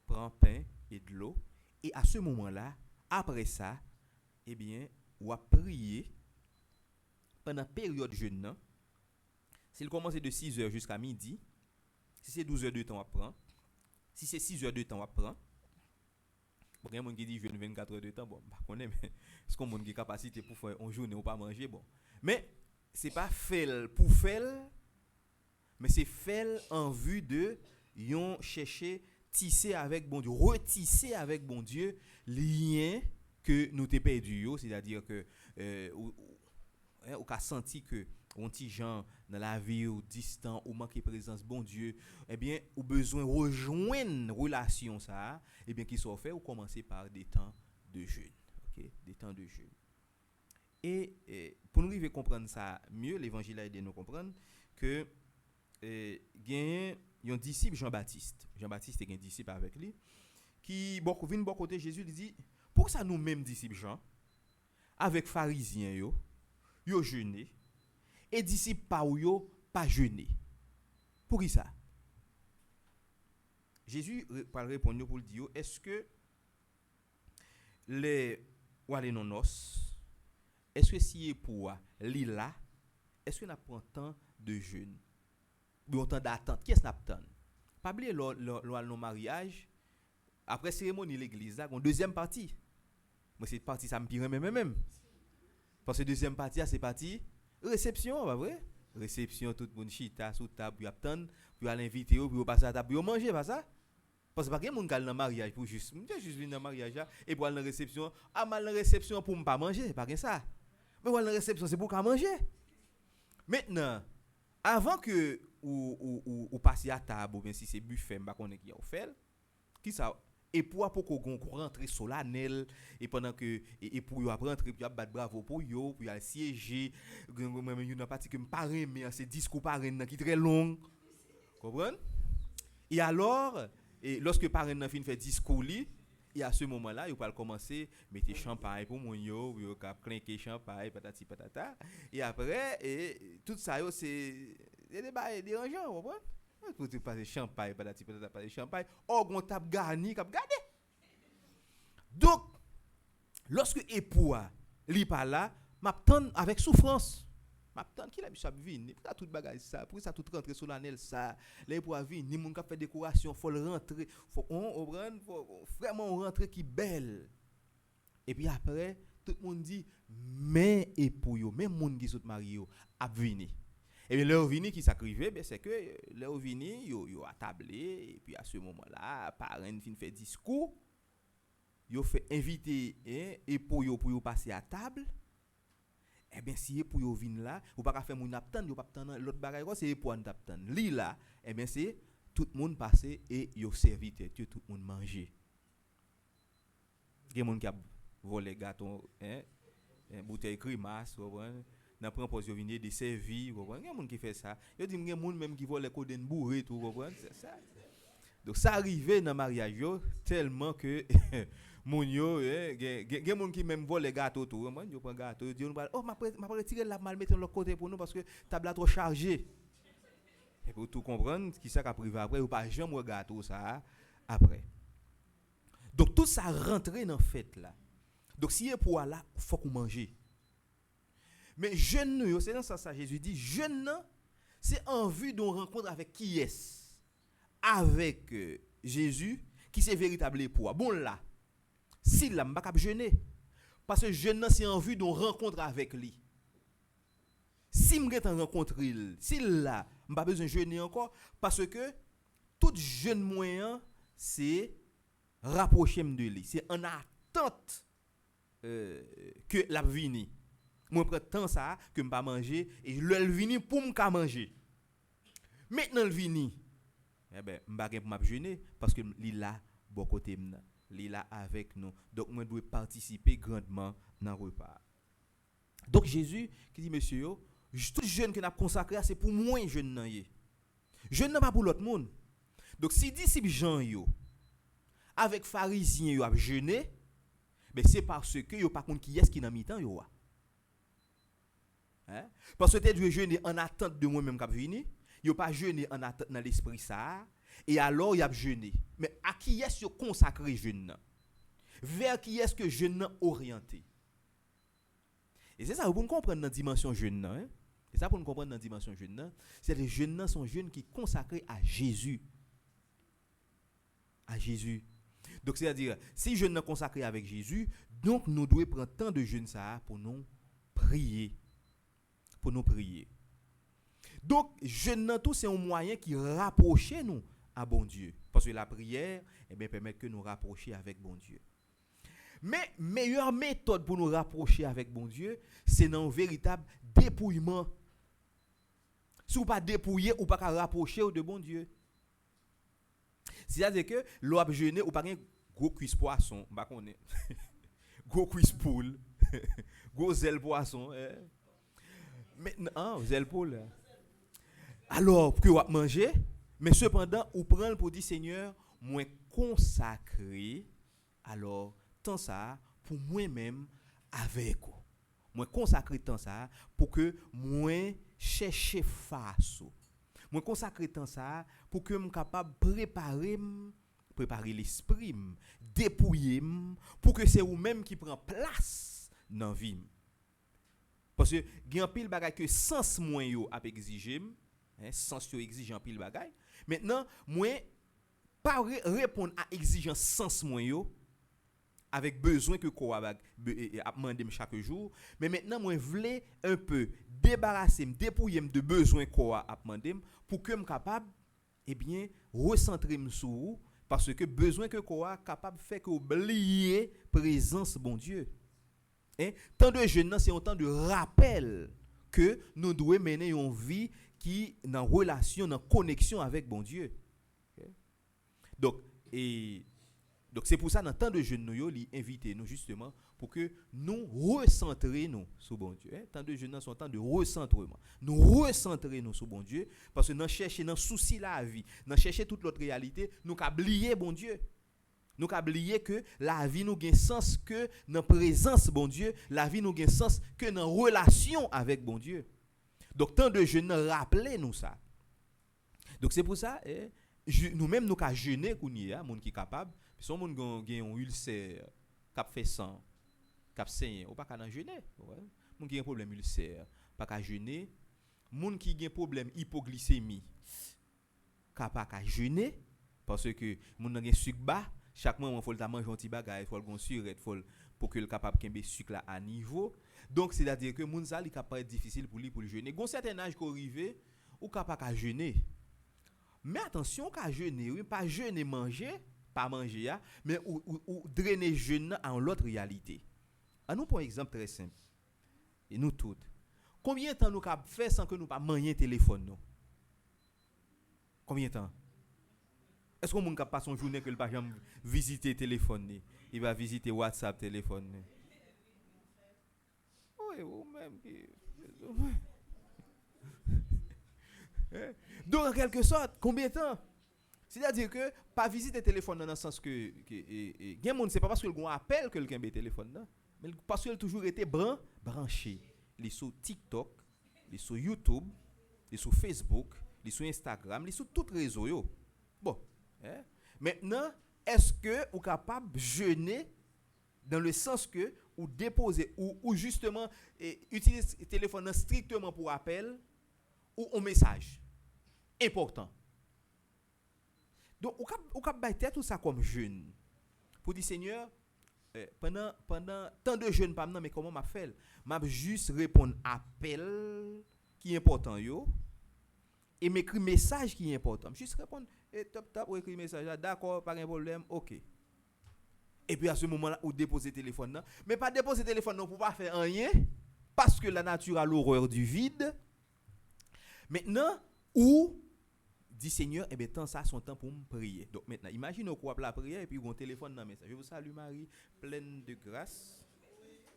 prend pain et de l'eau et à ce moment-là, après ça, eh bien, ou a prier pendant période jeûne. S'il commence de 6h jusqu'à midi, si c'est 12 heures de temps à prendre, si c'est 6 heures de temps à prendre, bon, il y a des gens qui disent jeûne 24 heures de temps, bon, je connais, mais est-ce qu'on a une capacité pour faire une journée ou pas manger, bon. Mais c'est pas fait pour faire, mais c'est fait en vue de yon chercher tisser avec bon Dieu, retisser avec bon Dieu lien que nous t'ai perdu, c'est-à-dire que ou qu'a senti que on petit gens dans la vie ou distant ou manquer présence bon Dieu, eh bien ou besoin rejoindre relation ça, eh bien qui soit fait ou commencer par des temps de jeûne, OK, des temps de jeûne. Et pour nous arriver comprendre ça mieux, l'évangile a aidé nous comprendre que gagne un disciple Jean-Baptiste est un disciple avec lui qui vient bon côté Jésus, il dit pour ça nous mêmes disciples Jean avec pharisiens yo jeûner et disciples pa ou yo pas jeûner. Pour qui ça? Jésus va répondre pour le dire est-ce que les ou les nonos est-ce que si pour li là est-ce que n'a prend temps de jeûne ou temps d'attente qu'est-ce n'a attend pas oublier le mariage après cérémonie l'église là une deuxième partie moi cette partie ça me pire même parce que deuxième partie c'est partie réception pas vrai réception tout le monde chita sous table puis attendre puis aller inviter puis passer à table puis manger pas ça parce que pas quelqu'un qui dans mariage pour juste venir dans mariage et pour aller dans réception mal dans réception pour pas manger pas ça mais dans réception c'est pour qu'à manger maintenant avant que ou passer à table ou bien si c'est buffet pas connait qui a offert qui ça et pour qu'on rentrer solennel et pendant que et pour yo rentrer puis battre bravo pour yo puis aller siéger même une partie que me pas mais c'est discours parrain qui très long comprendre et alors et lorsque parrain fin fait discours li et à ce moment-là il va commencer mettre champagne pour mon yo cap clinquer champagne patati patata et après et tout ça yo c'est des débats dérangeants comprendre pour te passer champagne patati patata passer champagne gon table garni cap garder donc lorsque époux li pas là m'attend avec souffrance m'attend qu'il a bisa venir pour tout bagage ça pour ça tout rentrer solennel ça les pour venir ni moun ka fait décoration faut le rentrer faut on vraiment rentrer qui belle et puis après tout le monde dit mais époux yo même moun qui sont mariés yo a venir et bien leur venir qui s'acrivait ben c'est que leur venir yo attablé et puis à ce moment-là parrain fin fait discours yo fait inviter époux yo pour yo passer à table. Eh bien si pour yo vinn là ou pas faire moun attendre yo pas attendre l'autre bagaille c'est pour on attendre li là eh bien c'est tout le monde passer et yo servi tête tout le monde manger gen moun qui a volé gâteau bouteille grimace n'a prend pose yo venir de servir gen moun qui fait ça yo dit gen moun même qui vole coden bourré tout comprendre c'est ça donc ça arrivé dans mariage yo tellement que moun yo gen moun qui même vole gâteau tout man yo prend gâteau dit oh m'a retirer la mal mettre de l'autre côté pour nous parce que table là trop chargé et pour tout comprendre qui ça qu'a privé après ou pas jamais gâteau ça après donc tout ça rentrer dans fête là donc si pour là faut qu'on manger mais jeûne c'est dans ça Jésus dit jeûne c'est en vue d'une rencontre avec qui est avec Jésus qui c'est véritable époux bon là si là m'pa cap jeûner parce que jeûne c'est en vue d'une rencontre avec lui si m'gè en rencontre il si là m'pa besoin jeûner encore parce que tout jeûne moyen c'est rapprocher de lui c'est en attente que la vini. Moi prend temps ça que me pas manger et le vini pour me ka manger. Maintenant le vini eh ben m'pa gen pour m'a jeûner parce que li là bon côté m'na, li là avec nous. Donc moi dois participer grandement dans repas. Donc Jésus qui dit monsieur yo, tout jeune que n'a consacré c'est pour moi jeune nan yé. Jeune nan pas pour l'autre monde. Donc si disciple Jean yo avec pharisiens yo a jeûné, ben c'est parce que yo pas compte qui est qui dans mi-temps yo. Hein? Parce que tu dois jeûner en attente de moi-même qui venir, yo pas jeûner en attente dans l'esprit ça et alors y a jeûné. Mais à qui est-ce que consacré jeûne? Vers qui est-ce que jeûne orienté? Et c'est ça pour nous comprendre dans la dimension jeûne hein? Et ça pour nous comprendre dans la dimension jeûne, c'est les jeûnes sont jeunes qui consacrés à Jésus. À Jésus. Donc c'est-à-dire si jeûne est consacré avec Jésus, donc nous devons prendre temps de jeûne ça pour nous prier. Pour nous prier. Donc jeûne tout c'est un moyen qui rapproche nous à bon Dieu parce que la prière permet que nous rapprocher avec bon Dieu. Mais meilleure méthode pour nous rapprocher avec bon Dieu, c'est dans un véritable dépouillement. Si vous pas dépouiller ou pas rapprocher de bon Dieu. C'est-à-dire que l'on a jeûné ou pas un gros cuisse poisson, pas connaît. Gros cuisse poule, gros zèle poisson. Maintenant, zèle poule. Alors, pour que vous manger, mais cependant, vous prenez pour dire Seigneur, moi consacré, alors, tant ça, pour moi-même, avec vous. Moi consacré tant ça, pour que moi chercher face. Moi consacré tant ça, pour que je sois capable de préparer l'esprit, dépouiller, pour que c'est vous-même qui prend place dans la vie. Parce que il y a un pile bagay que sens moi yo a exiger, sens yo exige un pile bagay. Maintenant, moi pas répondre à exigence sens moi yo avec besoin que quoi a demander chaque jour, mais maintenant moi voulais un peu débarrasser, me dépouiller de besoin quoi a demander pour que me capable recentrer sur vous parce que besoin que quoi capable faire que oublier présence bon Dieu. Tant de jeunes, c'est un temps de rappel que nous devons mener une vie qui est en relation, en connexion avec bon Dieu. Donc c'est pour ça, dans le temps de jeunes, nous invitons nous justement pour que nous recentrions sur bon Dieu. Tant de jeunes, c'est un temps de recentrement. Nous recentrions sur bon Dieu parce que nous cherchons, nous souci la vie, nous cherchons toute notre réalité, nous oublions bon Dieu. Nous oublions que la vie nous gagne sens que dans présence bon Dieu, la vie nous gagne sens que dans relation avec bon Dieu. Donc tant de jeunes rappelez-nous ça. Donc c'est pour ça nous-mêmes nous ca jeûner kounya monde qui capable, son monde gagne un ulcère, cap fait sang, cap saigner, ou pas ca jeûner. Monde qui a un problème ulcère, pas ca jeûner. Monde qui a un problème hypoglycémie, pas ca jeûner parce que monde a un sucre bas. Chaque moment, il faut manger un petit bagage, il faut le sucre, pour que le capable kembe sucre là à niveau. Donc c'est-à-dire que moun ça li capable être difficile pour lui pour le jeûner. Gon certain âge qu'on arrive ou capable à jeûner. Mais attention qu'à jeûner, oui, pas jeûner manger, pas manger ya, mais ou drainer jeûne en l'autre réalité. À nous pour un exemple très simple. Et nous toutes. Combien de temps nous capable faire sans que nous pas manger téléphone nous? Combien de temps? Est-ce qu'on peut passer une journée que le pas jamais visiter téléphone? Il va visiter WhatsApp téléphone. Oui, ou même donc en quelque sorte, combien de temps? C'est-à-dire que pas visiter téléphone dans le sens que gen monde c'est pas parce que le appelle que quelqu'un be téléphone non, mais parce qu'il toujours été branché. Il sur TikTok, il sur YouTube, il sur Facebook, il sur Instagram, il sur tout réseau yo. Bon. Maintenant, est-ce que vous êtes capable de jeûner dans le sens que ou déposer ou justement utiliser le téléphone strictement pour appel ou un message important? Donc, vous pouvez mettre tout ça comme jeûne. Pour dire, Seigneur, pendant tant de jeûne, mais comment m'a fait? M'a juste répondre à appel qui est important yo. Et m'écrit message qui est important. Juste répondre top ou écrit message là, d'accord, pas de problème, OK. Et puis à ce moment-là, ou déposer téléphone là, mais pas déposer téléphone non pour pas faire rien parce que la nature a l'horreur du vide. Maintenant, ou dit Seigneur, eh bien, tant ça, son temps pour me prier. Donc maintenant, imaginez quoi la prière et puis mon téléphone dans message. Je vous salue Marie, pleine de grâce.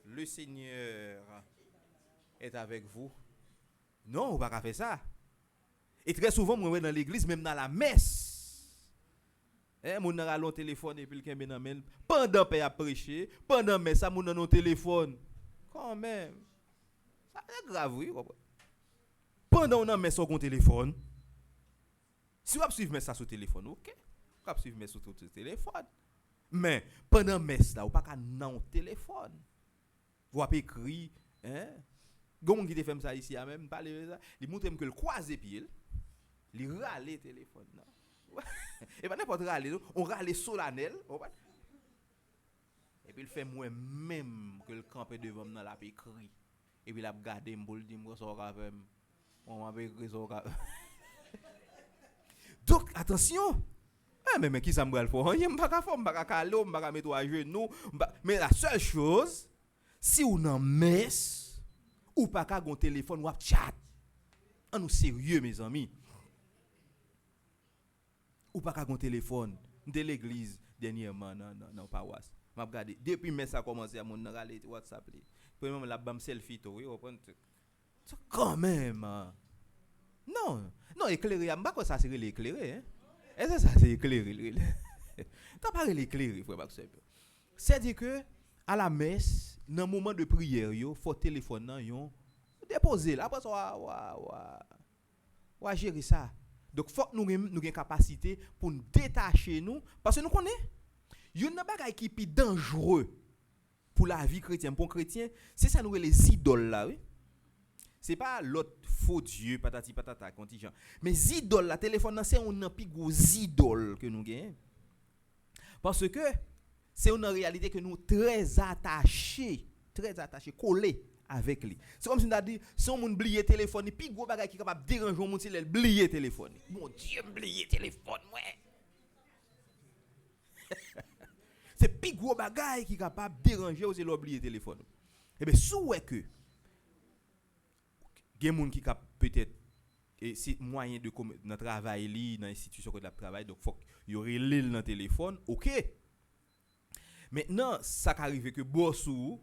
Le Seigneur est avec vous. Non, on ne va pas faire ça. Et très souvent, moi, dans l'église, même dans la messe, mon a le téléphone et puis le kembe dans main. Pendant que a prêché, pendant messe, ça mon dans téléphone. Quand même. Ça est grave, oui. Pendant on a messe sur téléphone. Si vous suivez ça sur téléphone, OK. Vous suivez ça sur téléphone. Mais pendant messe là, vous pas non téléphone. Vous avez écrit Gon qui te fait ça ici même parler ça, il montre que le croiser pied, il râler téléphone là. Et pas n'importe râler, on râler solennel, et puis il fait moi même que le camper devant dans la écrit. Et puis il a regardé me pour dire moi ça avec on m'a écrit ça. Donc attention. Mais qui ça me va le faire? Je ne vais pas faire, je ne vais pas caler, je ne vais pas mettre à genoux. Mais la seule chose, si on en messe, ou pas qu'à un téléphone ou un chat, on nous sérieux mes amis. Ou pas qu'à un téléphone de l'église dernièrement dans paroisse. M'a regardé depuis messe ça commencé à mon râler WhatsApp. Puis même la bam selfie to, oui, quand même. Non, éclairé, je ne sais pas ça c'est l'éclairé hein. Et ça c'est éclairé. T'as pas l'éclairé frère Maxime. C'est-à-dire que à la messe, dans le moment de prière, il faut téléphone nan déposer là après ça gérer ça. Donc faut que nous ayons capacité pour nous détacher nous parce que nous connaissons il y a une bagaille qui est plus dangereux pour la vie chrétienne pour chrétien, c'est ça nous les idoles là oui. C'est pas l'autre faux dieu patati patata contingent. Mais idoles la téléphone c'est un plus gros idole que nous gagnons. Parce que c'est une réalité que nous très attachés, collés avec lui. C'est comme si on a dit, si on oublie téléphone, puis gros bagage qui est capable de déranger mon si elle oublie téléphone. Mon Dieu, oublie téléphone, ouais. C'est plus gros bagage qui est capable de déranger ou c'est l'oublier téléphone. Eh bien, souhait que il y a des gens qui peut-être et c'est moyen de dans travail dans l'institution de travail donc faut y aurait l'île dans téléphone, OK. Maintenant, ça arrive que boss ou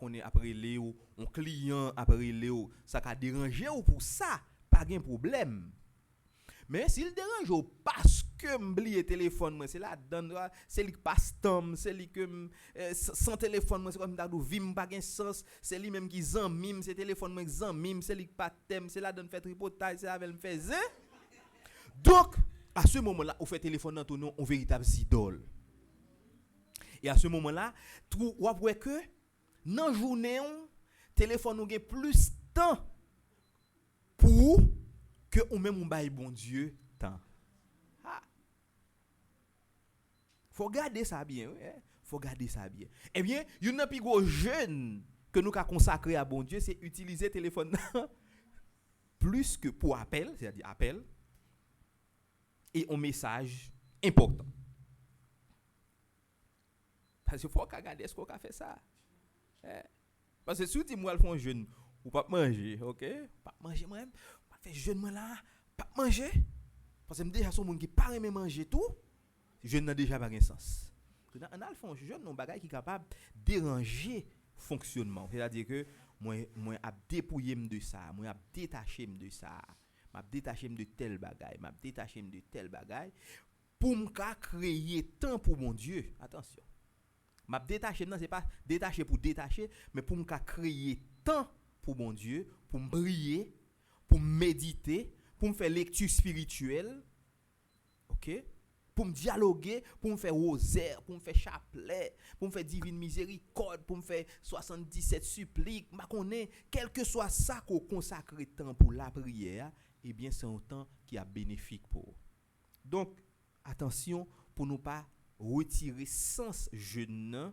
on est après Léo, un client après Léo, ça a dérangé ou pour ça, pas de problème. Mais s'il dérange ou parce que m'oublier téléphone moi c'est là dedans c'est lui passe temps, c'est lui que sans téléphone moi c'est comme d'adou vim pas gain sens, c'est lui même qui zanmim, c'est téléphone moi zanmim, c'est lui pas thème, c'est là donne fait tripotage, c'est avec me faisait. Donc à ce moment-là, on fait téléphone dans ton nom, on véritable idole. Et à ce moment-là, on voit que dans la journée, téléphone nous gagne plus de temps pour que on même on baille bon Dieu temps. Faut garder ça bien, faut garder ça bien. Eh bien, il y a un plus gros jeune que nous avons consacré à bon Dieu, c'est utiliser téléphone plus que pour appel, c'est-à-dire appel et un message important. Parce qu'il faut regarder est-ce qu'on a fait ça. Parce que si tu moi font jeune ou pas manger, OK? Pas manger moi-même, pas faire jeune moi là, pas manger. Parce que déjà son monde qui pas aimer manger tout, jeune n'a déjà pas de sens. On a le fond jeune non bagage qui capable déranger fonctionnement. C'est-à-dire que moi a dépouiller de ça, moi a détacher de ça. M'a détacher de tel bagaille, m'a détacher de tel bagaille pour me créer temps pour mon Dieu. Attention. M'a détacher non c'est pas détacher pour détacher mais pour me créer temps pour mon Dieu, pour me briller, pour méditer, pour me faire lecture spirituelle. OK? Pour me dialoguer, pour me faire rosaire, pour me faire chapelet, pour me faire divine miséricorde, pour me faire 77 suppliques, ma connaît quel que soit ça qu'on consacre temps pour la prière, eh bien c'est un temps qui est bénéfique pour. Donc attention pour ne pas retirer sens jeûne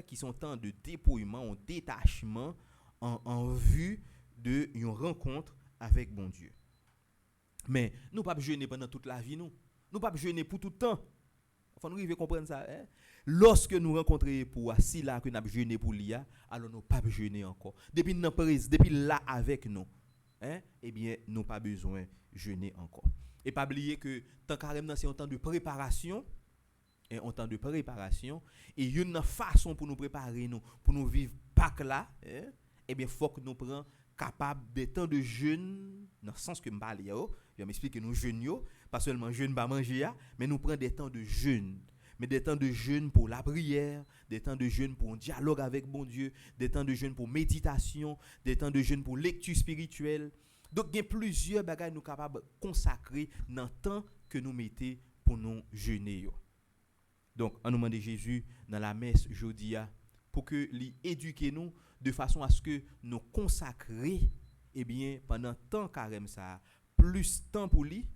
qui sont temps de dépouillement, en détachement en vue de une rencontre avec bon Dieu. Mais nous pas jeûner pendant toute la vie nous. Nous pas jeûner pour tout le temps. Faut nous arriver comprendre ça. Hein? Lorsque nous rencontrons pour si là que nous avons jeûné pour l'IA, alors nous pas jeûner encore. Depuis là avec nous, hein? Eh bien, nous pas besoin jeûner encore. Et pas oublier que tant carrément c'est un temps de préparation. Et un temps de préparation et une façon pour nous préparer nous pour nous vivre Pâques là, hein? Eh bien faut que nous prenions capable des temps de jeûne dans le sens que m'parle yo, je vais m'expliquer nous jeûne yo, pas seulement jeûne pas manger mais nous prendre des temps de jeûne, mais des temps de jeûne pour la prière, des temps de jeûne pour un dialogue avec bon Dieu, des temps de jeûne pour méditation, des temps de jeûne pour lecture spirituelle. Donc il y a plusieurs bagages nous capables consacrer dans le temps que nous mettons pour nous jeûner yo. Donc, on nous demande Jésus dans la messe aujourd'hui pour que lui éduque nous de façon à ce que nous consacrer pendant tant carême ça plus temps pour lui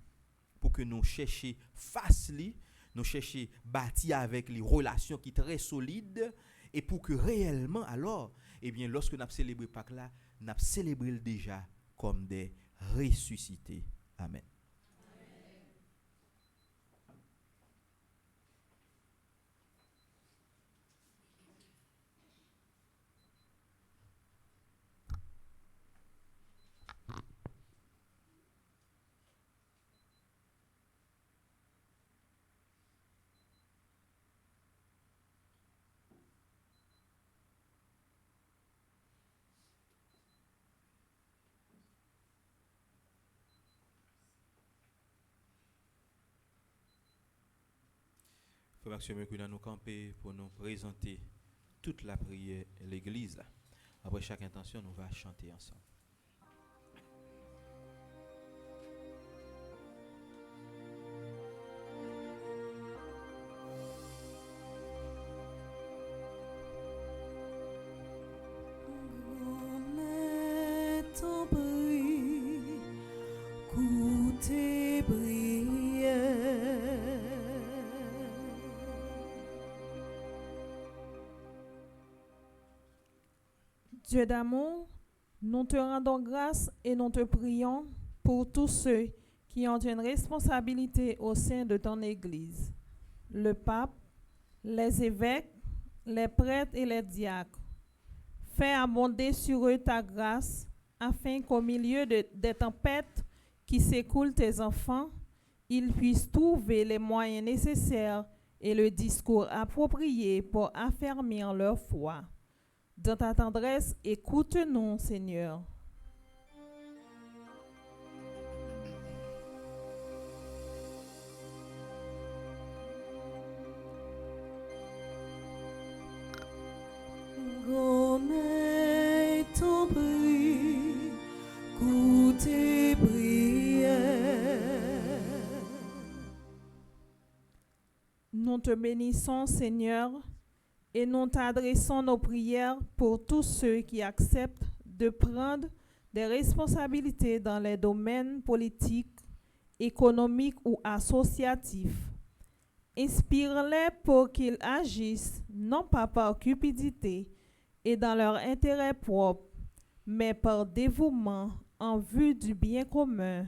pour que nous cherchions face lui, nous cherchions bâtir avec les relations qui sont très solides et pour que réellement alors lorsque nous célébrons Pâques là, nous célébrons déjà comme des ressuscités. Amen. Frère Maxime, que nous camper pour nous présenter toute la prière de l'église. Après chaque intention, nous allons chanter ensemble. Dieu d'amour, nous te rendons grâce et nous te prions pour tous ceux qui ont une responsabilité au sein de ton Église. Le pape, les évêques, les prêtres et les diacres. Fais abonder sur eux ta grâce, afin qu'au milieu des tempêtes qui s'écoulent tes enfants, ils puissent trouver les moyens nécessaires et le discours approprié pour affermir leur foi. Dans ta tendresse, écoute-nous, Seigneur. Remets ton prix, écoute tes prières. Nous te bénissons, Seigneur, et nous t'adressons nos prières pour tous ceux qui acceptent de prendre des responsabilités dans les domaines politiques, économiques ou associatifs. Inspire-les pour qu'ils agissent non pas par cupidité et dans leur intérêt propre, mais par dévouement en vue du bien commun.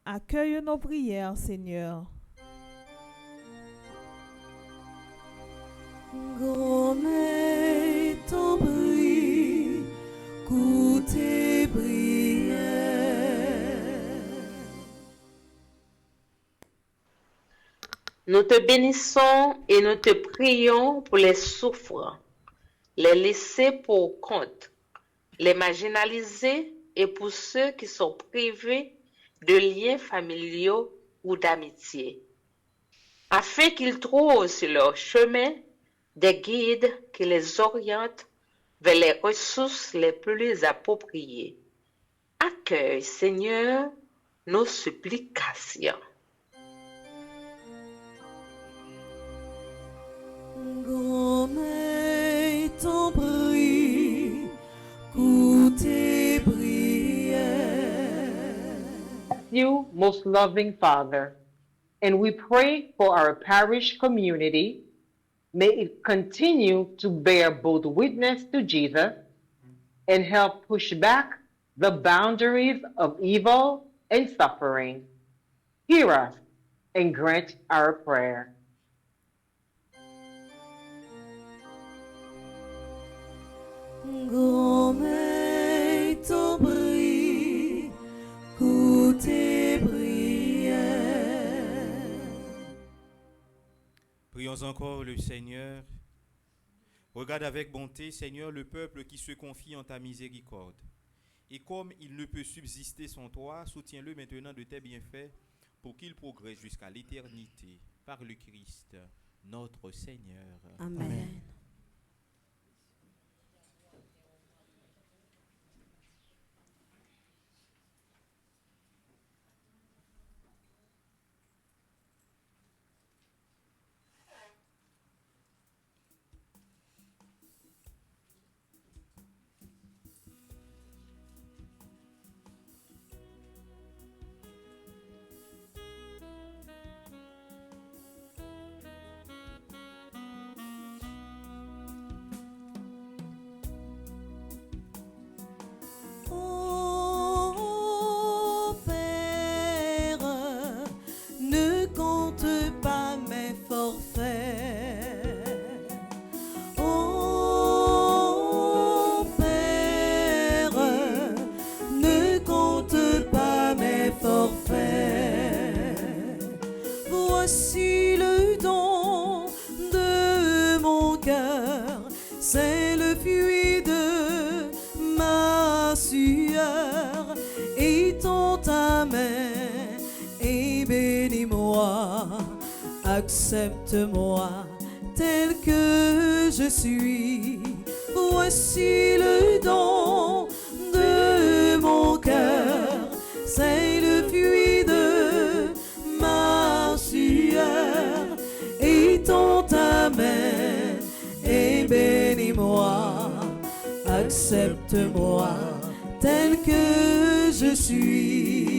Accueille nos prières, Seigneur. Remets ton prix, écoute tes prières. Nous te bénissons et nous te prions pour les souffrants, les laissés pour compte, les marginalisés et pour ceux qui sont privés de liens familiaux ou d'amitié, afin qu'ils trouvent sur leur chemin des guides qui les orientent vers les ressources les plus appropriées. Accueille, Seigneur, nos supplications. Remets ton prix, écoute tes prières. You, most loving Father, and we pray for our parish community. May it continue to bear both witness to Jesus and help push back the boundaries of evil and suffering. Hear us and grant our prayer. Grand est ton bris, tes prières. Prions encore le Seigneur. Regarde avec bonté, Seigneur, le peuple qui se confie en ta miséricorde. Et comme il ne peut subsister sans toi, soutiens-le maintenant de tes bienfaits pour qu'il progresse jusqu'à l'éternité par le Christ, notre Seigneur. Amen. Amen. Oh Père, ne compte pas mes forfaits. Oh Père, ne compte pas mes forfaits. Voici le don de mon cœur, c'est le fruit de ma sueur. Étends ta main et bénis-moi, accepte-moi tel que je suis. Voici le don de mon cœur, c'est le fruit de ma sueur. Étends ta main et bénis-moi, accepte-moi tel que je suis.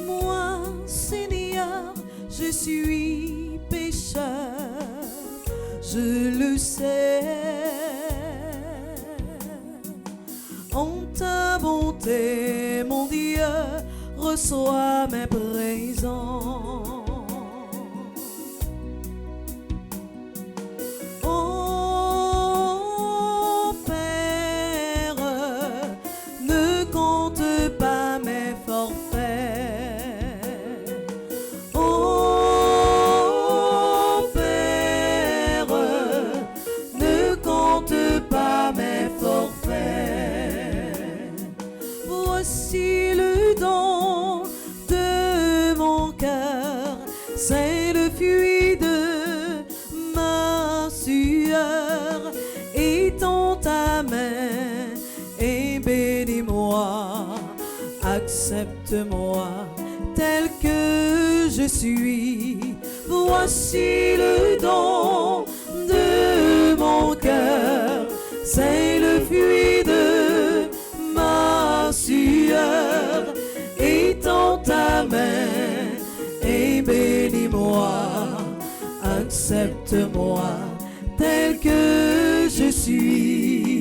Moi, Seigneur, je suis pécheur, je le sais. En ta bonté, mon Dieu, reçois mes présents. Oh Père, ne compte pas mes forfaits. Oh Père, ne compte pas mes forfaits. Voici le don de mon cœur, c'est le fruit de ma sueur. Étends ta main et bénis-moi, accepte-moi tel que je suis. Voici le don de mon cœur, c'est le fruit de ma sueur. Étends ta main et bénis-moi, accepte-moi tel que je suis.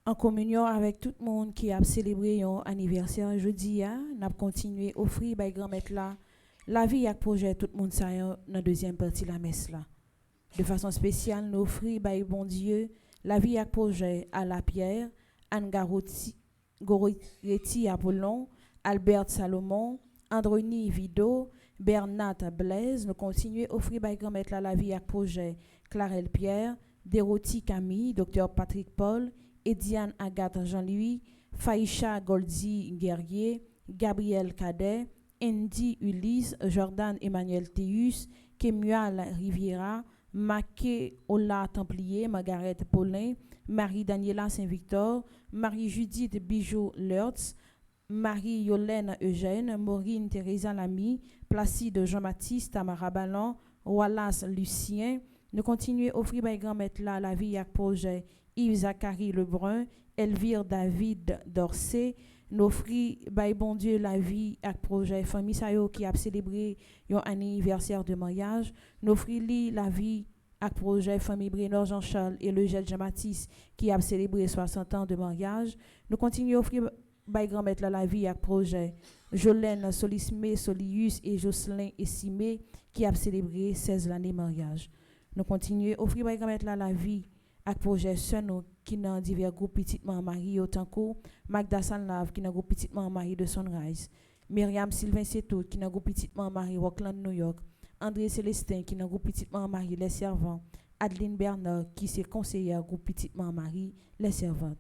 En communion avec tout le monde qui a célébré un anniversaire jeudi, nous avons continué à offrir par grand-mère la vie et projet tout le monde ça dans la deuxième partie de la messe là. De façon spéciale, nous offrir par bon Dieu la vie et projet à la Pierre, Anne Goretti Apollon, Albert Salomon, Androni Vido, Bernard Blaise. Nous continuons à offrir par grand-mère la vie et projet Clarelle Pierre, Déroti Camille, Dr Patrick Paul, Ediane Agathe Jean-Louis, Faïcha Goldi Guerrier, Gabriel Cadet, Andy Ulysse, Jordan Emmanuel Théus, Kemual Riviera, Maké Ola Templier, Margaret Paulin, Marie-Daniela Saint-Victor, Marie-Judith Bijou Lertz, Marie-Yolène Eugène, Maureen Teresa Lamy, Placide Jean-Baptiste, Tamara Ballon, Wallace Lucien. Nous continuons à offrir à grand-mère là la vie avec projet Yves Zachary Lebrun, Elvire David Dorsey. Nous offrons by bon Dieu la vie avec projet famille Sayo qui a célébré un anniversaire de mariage. Nous offrons la vie avec projet famille Brenor Jean-Charles et le Jean-Baptiste qui a célébré 60 ans de mariage. Nous continuons à offrir by grand-mère la vie avec projet Jolène Solismé Solius et Jocelyn Essimé qui a célébré 16 années de mariage. Nous continuons à offrir by grand-mère la vie avec projet Sono qui dans divers groupes petitement mariés autant que Magda Sanlave qui dans groupe petitement marié de Sunrise, Myriam Sylvain Seto qui dans groupe petitement marié Rockland New York, André Célestin qui dans groupe petitement marié Les Servants, Adeline Bernard qui c'est conseillère groupe petitement marié Les Servantes.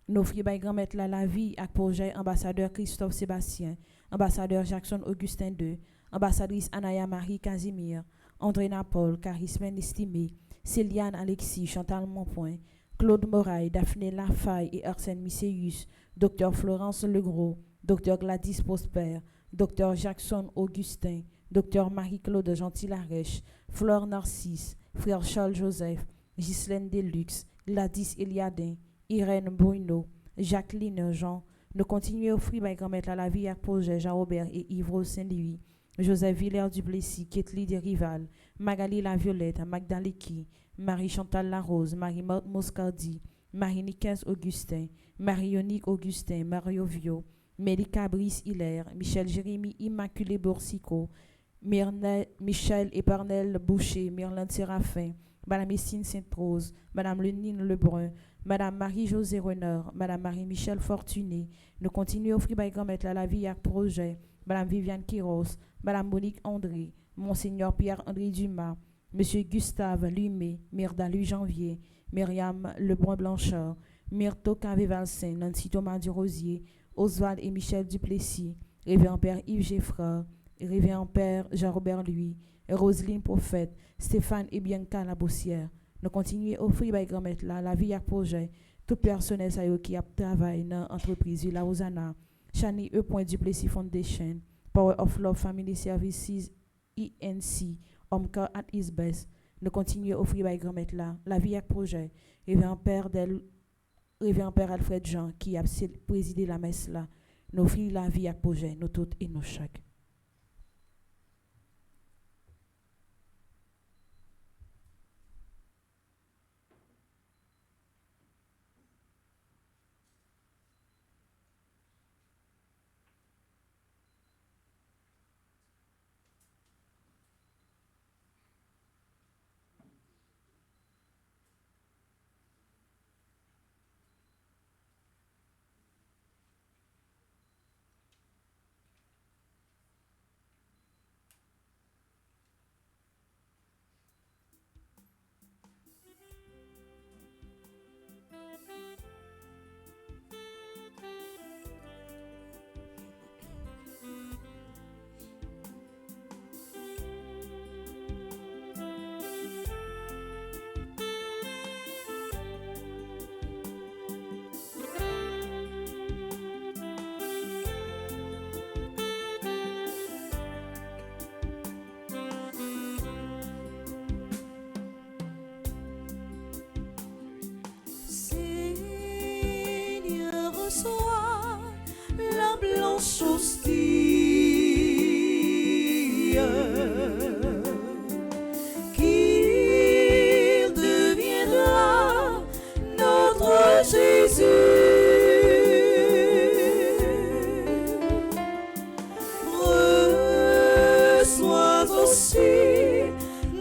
Nous offrons by grand-mère la vie avec projet ambassadeur Christophe Sébastien, ambassadeur Jackson Augustin II, ambassadrice Anaya Marie Casimir, André Napol, Charismen Estimé, Céliane Alexis, Chantal Monpoint, Claude Moraille, Daphné Lafaille et Arsène Misséus, Dr Florence Legros, Dr Gladys Prosper, Dr Jackson Augustin, Dr Marie-Claude Gentil-Larèche, Flore Narcisse, Frère Charles Joseph, Ghislaine Deluxe, Gladys Eliadin, Irène Bruno, Jacqueline Jean. Nous continuons à offrir by grand-mère la vie avec projet Jean-Robert et Yves Saint-Louis, Joseph Villers-Duplessis, Ketli Desrival, Magali Laviolette, Magda Leki, Marie-Chantal Larose, Marie-Marthe Moscardi, Marie-Nicaise Augustin, Marie-Yonique Augustin, Mario Vio, Mélika Brice Hilaire, Michel Jérémy Immaculé Borsico, Michel Epernel Boucher, Myrlande Séraphin, Madame Essine Sainte-Rose, Madame Lenine Lebrun, Madame Marie-Josée Renard, Madame Marie-Michel Fortuné. Nous continuons à offrir by grand-mère la vie avec projet Madame Viviane Quiros, Madame Monique André, Monseigneur Pierre-André Dumas, Monsieur Gustave Lumé, Myrda Louis Janvier, Myriam Lebrun-Blanchard, Myrto Cavé-Valsin, Nancy Thomas Durosier, Oswald et Michel Duplessis, Révérend Père Yves Geffrard, Révérend Père Jean-Robert Louis, Roselyne Prophète, Stéphane et Bianca Labossière. Nous continuons à offrir by grand-mère la vie avec projet tout personnel qui a travaillé dans l'entreprise Villa Osana, Chani E. Duplessis Foundation, Power of Love Family Services, INC, Omcar at His Best. Nous continuons à offrir by grand-mère la vie avec projet Révérend Père Alfred Jean qui a présidé la messe là. Nous offrons la vie avec projet, nous toutes et nous chaque. hostile, qu'il deviendra notre Jésus. Reçois aussi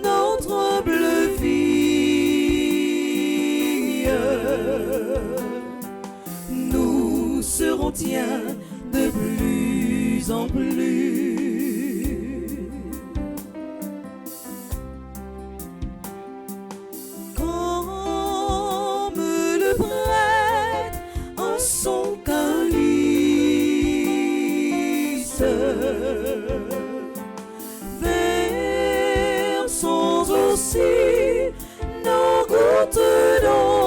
notre humble vie. Nous serons tiens de plus en plus. Comme le prêtre en son calice, versons aussi nos gouttes d'eau.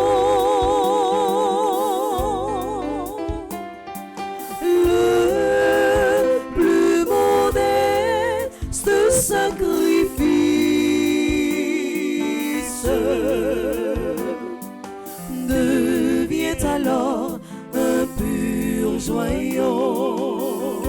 Le plus sacrifice devient alors un pur joyau.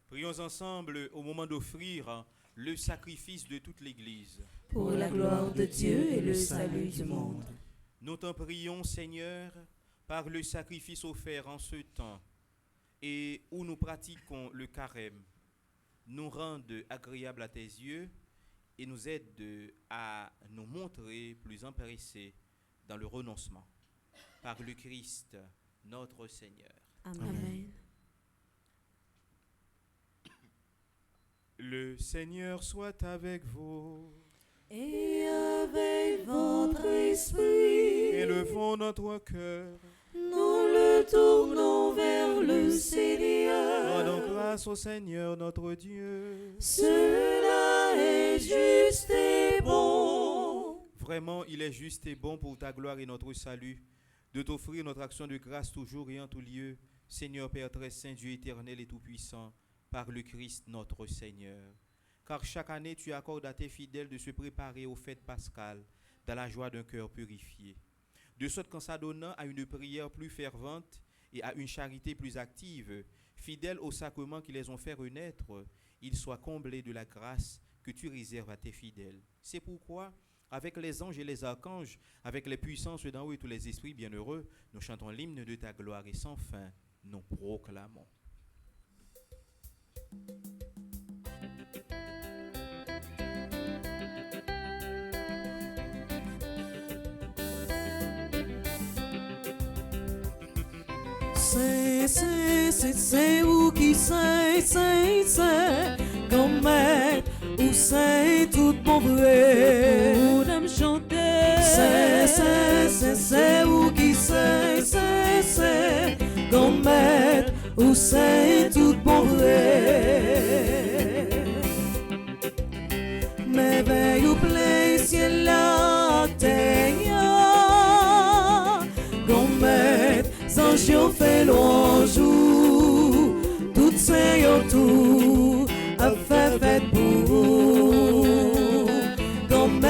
Prions ensemble au moment d'offrir le sacrifice de toute l'Église. Pour la gloire de Dieu et le salut du monde. Nous t'en prions, Seigneur, par le sacrifice offert en ce temps et où nous pratiquons le carême, nous rende agréable à tes yeux et nous aide à nous montrer plus empressés dans le renoncement. Par le Christ, notre Seigneur. Amen. Le Seigneur soit avec vous. Et avec votre esprit, Élevons notre cœur. nous le tournons vers le Seigneur. Rendons grâce au Seigneur notre Dieu. Cela est juste et bon. Vraiment, il est juste et bon pour ta gloire et notre salut de t'offrir notre action de grâce toujours et en tout lieu, Seigneur Père très saint, Dieu éternel et tout-puissant, par le Christ notre Seigneur. Car chaque année, tu accordes à tes fidèles de se préparer aux fêtes pascales dans la joie d'un cœur purifié. De sorte qu'en s'adonnant à une prière plus fervente et à une charité plus active, fidèles aux sacrements qui les ont fait renaître, ils soient comblés de la grâce que tu réserves à tes fidèles. C'est pourquoi, avec les anges et les archanges, avec les puissances d'en haut et tous les esprits bienheureux, nous chantons l'hymne de ta gloire et sans fin, nous proclamons. C'est où qui c'est, comme maître ou c'est tout bon vrai. Pour nous chanter. C'est où qui c'est, comme maître ou c'est tout bon vrai. Merveille ou plein ciel la terre, comme maître anges fait louange, tout c'est tout a fait fête pour comme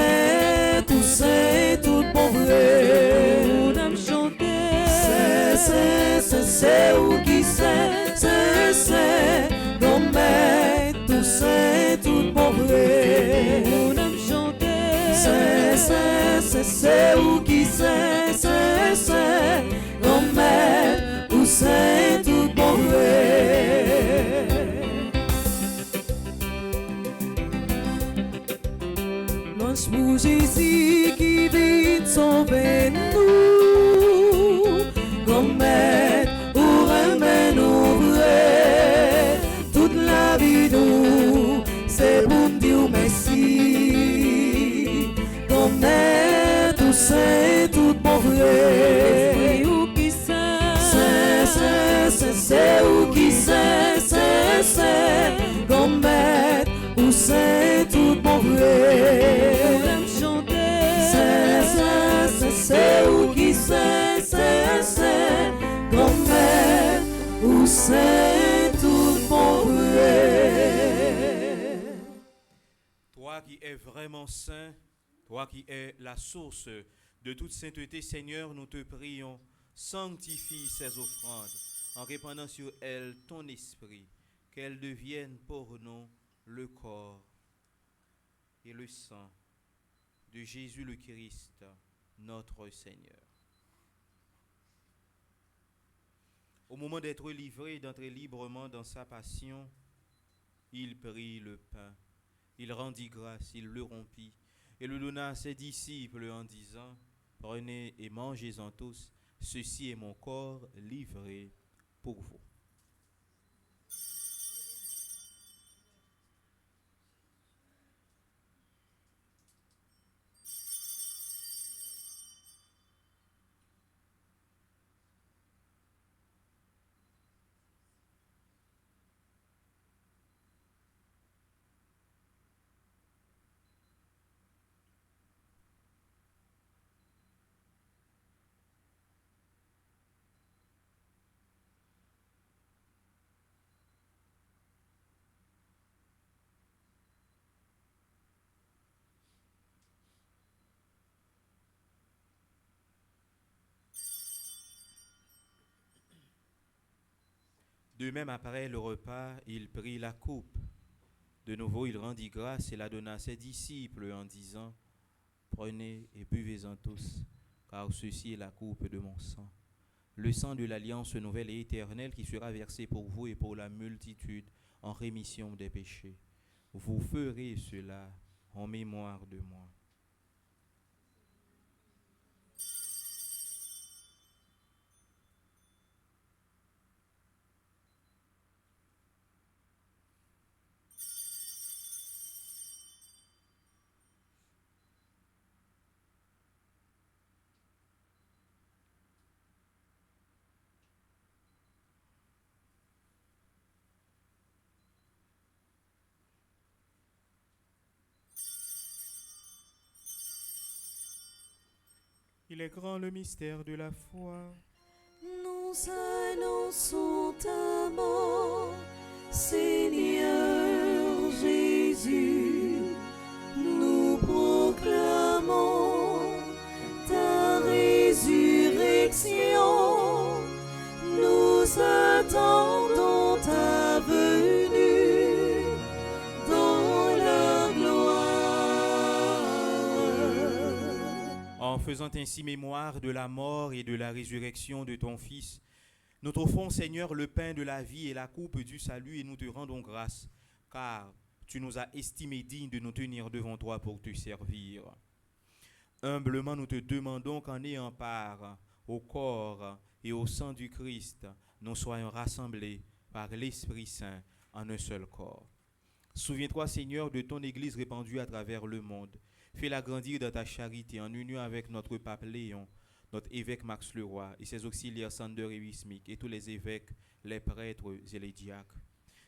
tout c'est tout bon vrai. Nous chanter. C'est où qui c'est comme tout c'est tout bon vrai. Nous chanter. C'est où qui c'est comme où c'est tout bon vrai. L'ange pour Jésus qui vit sauver nous, comme maître pour aimer nous vrai. Toute la vie nous, c'est pour dire merci. Comme maître, où c'est tout bon vrai. C'est où qui c'est comme maître où c'est tout bon vrai. C'est où qui c'est comme maître où c'est tout bon vrai. Toi qui es vraiment saint, toi qui es la source de toute sainteté, Seigneur, nous te prions, sanctifie ces offrandes en répandant sur elles ton esprit, qu'elles deviennent pour nous le corps et le sang de Jésus le Christ, notre Seigneur. Au moment d'être livré et d'entrer librement dans sa passion, il prit le pain, il rendit grâce, il le rompit et le donna à ses disciples en disant, « Prenez et mangez-en tous, ceci est mon corps livré pour vous. » De même, après le repas, il prit la coupe. De nouveau, il rendit grâce et la donna à ses disciples en disant, « Prenez et buvez-en tous, car ceci est la coupe de mon sang. Le sang de l'alliance nouvelle et éternelle qui sera versé pour vous et pour la multitude en rémission des péchés. Vous ferez cela en mémoire de moi. » Il est grand le mystère de la foi. Nous annonçons ta mort, Seigneur Jésus. Nous proclamons ta résurrection. Nous attendons ta venue dans la gloire. En faisant ainsi mémoire de la mort et de la résurrection de ton Fils, nous t'offrons, Seigneur, le pain de la vie et la coupe du salut, et nous te rendons grâce, car tu nous as estimés dignes de nous tenir devant toi pour te servir. Humblement, nous te demandons qu'en ayant part au corps et au sang du Christ, nous soyons rassemblés par l'Esprit Saint en un seul corps. Souviens-toi, Seigneur, de ton Église répandue à travers le monde. Fais-la grandir dans ta charité en union avec notre pape Léon, notre évêque Max Leroy et ses auxiliaires Sander et Wismik et tous les évêques, les prêtres et les diacres.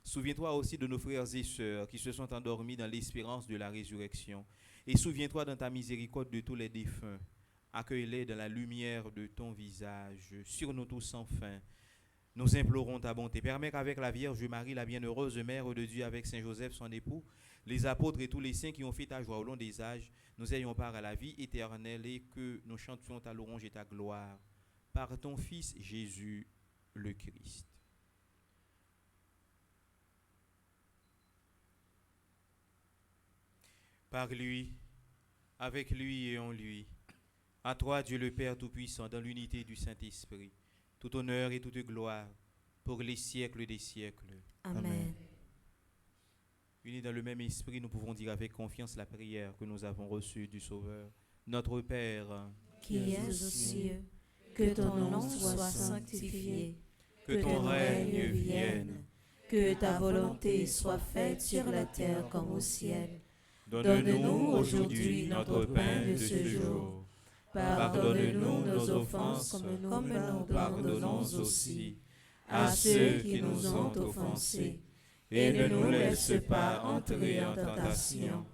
Souviens-toi aussi de nos frères et sœurs qui se sont endormis dans l'espérance de la résurrection. Et souviens-toi dans ta miséricorde de tous les défunts. Accueille-les dans la lumière de ton visage, sur nous tous sans fin. Nous implorons ta bonté. Permets qu'avec la Vierge Marie, la bienheureuse Mère de Dieu, avec Saint Joseph, son époux, les apôtres et tous les saints qui ont fait ta joie au long des âges, nous ayons part à la vie éternelle et que nous chantions ta louange et ta gloire par ton Fils Jésus le Christ. Par lui, avec lui et en lui, à toi Dieu le Père Tout-Puissant, dans l'unité du Saint-Esprit, tout honneur et toute gloire pour les siècles des siècles. Amen. Unis dans le même esprit, nous pouvons dire avec confiance la prière que nous avons reçue du Sauveur. Notre Père, qui es aux cieux, que ton nom soit sanctifié, que ton règne vienne, que ta volonté soit faite sur la terre comme au ciel. Donne-nous aujourd'hui notre pain de ce jour. Pardonne-nous nos offenses comme nous pardonnons aussi à ceux qui nous ont offensés. Et ne nous laisse pas entrer en tentation,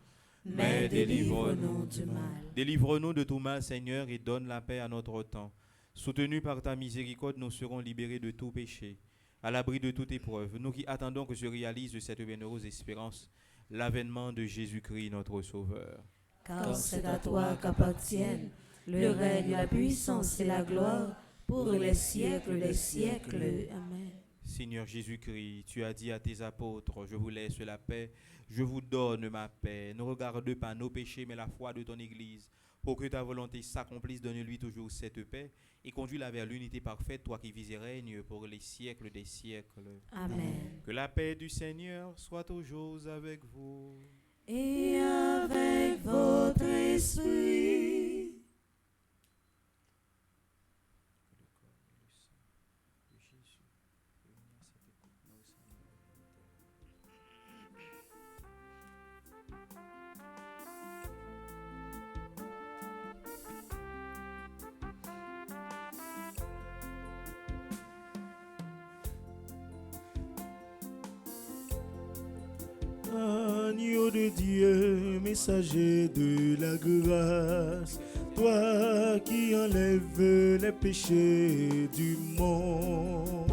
mais délivre-nous du mal. Délivre-nous de tout mal, Seigneur, et donne la paix à notre temps. Soutenus par ta miséricorde, nous serons libérés de tout péché, à l'abri de toute épreuve. Nous qui attendons que se réalise cette bienheureuse espérance, l'avènement de Jésus-Christ, notre Sauveur. Car c'est à toi qu'appartiennent le règne, la puissance et la gloire pour les siècles des siècles. Amen. Seigneur Jésus-Christ, tu as dit à tes apôtres, je vous laisse la paix, je vous donne ma paix. Ne regarde pas nos péchés, mais la foi de ton Église. Pour que ta volonté s'accomplisse, donne-lui toujours cette paix et conduis-la vers l'unité parfaite, toi qui vis et règnes pour les siècles des siècles. Amen. Que la paix du Seigneur soit toujours avec vous. Et avec votre esprit. Agneau de Dieu, messager de la grâce, toi qui enlèves les péchés du monde.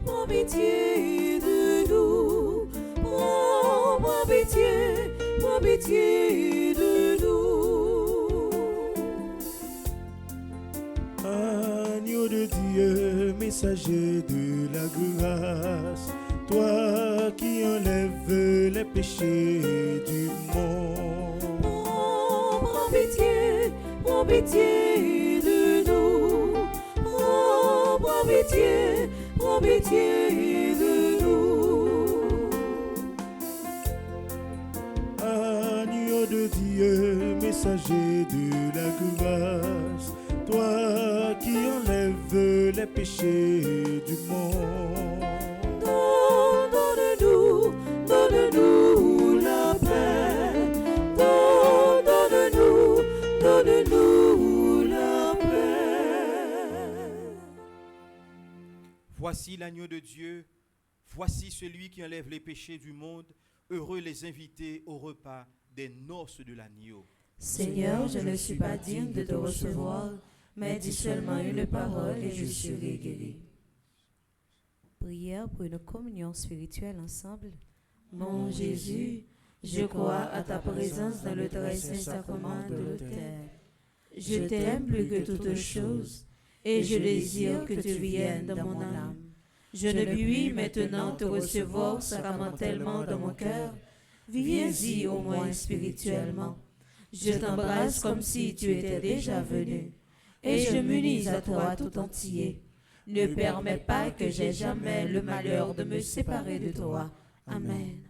Prends pitié de nous. Prends pitié de nous. Agneau de Dieu, messager de la grâce, toi qui enlèves les péchés du monde. Oh, prends pitié de nous. Oh, prends pitié de nous. Agneau de Dieu, messager de la grâce, toi qui enlèves les péchés du monde. Donne-nous la paix. Donne-nous la paix. Voici l'agneau de Dieu, voici celui qui enlève les péchés du monde. Heureux les invités au repas des noces de l'agneau. Seigneur, je ne suis pas digne de te recevoir, mais dis seulement une parole et je serai guéri. Prière pour une communion spirituelle ensemble. Mon Jésus, je crois à ta présence dans le très saint sacrement de l'autel. Je t'aime plus que toutes choses et je désire que tu viennes dans mon âme. Je ne puis maintenant te recevoir sacramentellement dans mon cœur. Viens-y au moins spirituellement. Je t'embrasse comme si tu étais déjà venu et je m'unis à toi tout entier. Ne permets pas que j'aie jamais le malheur de me séparer de toi. Amen.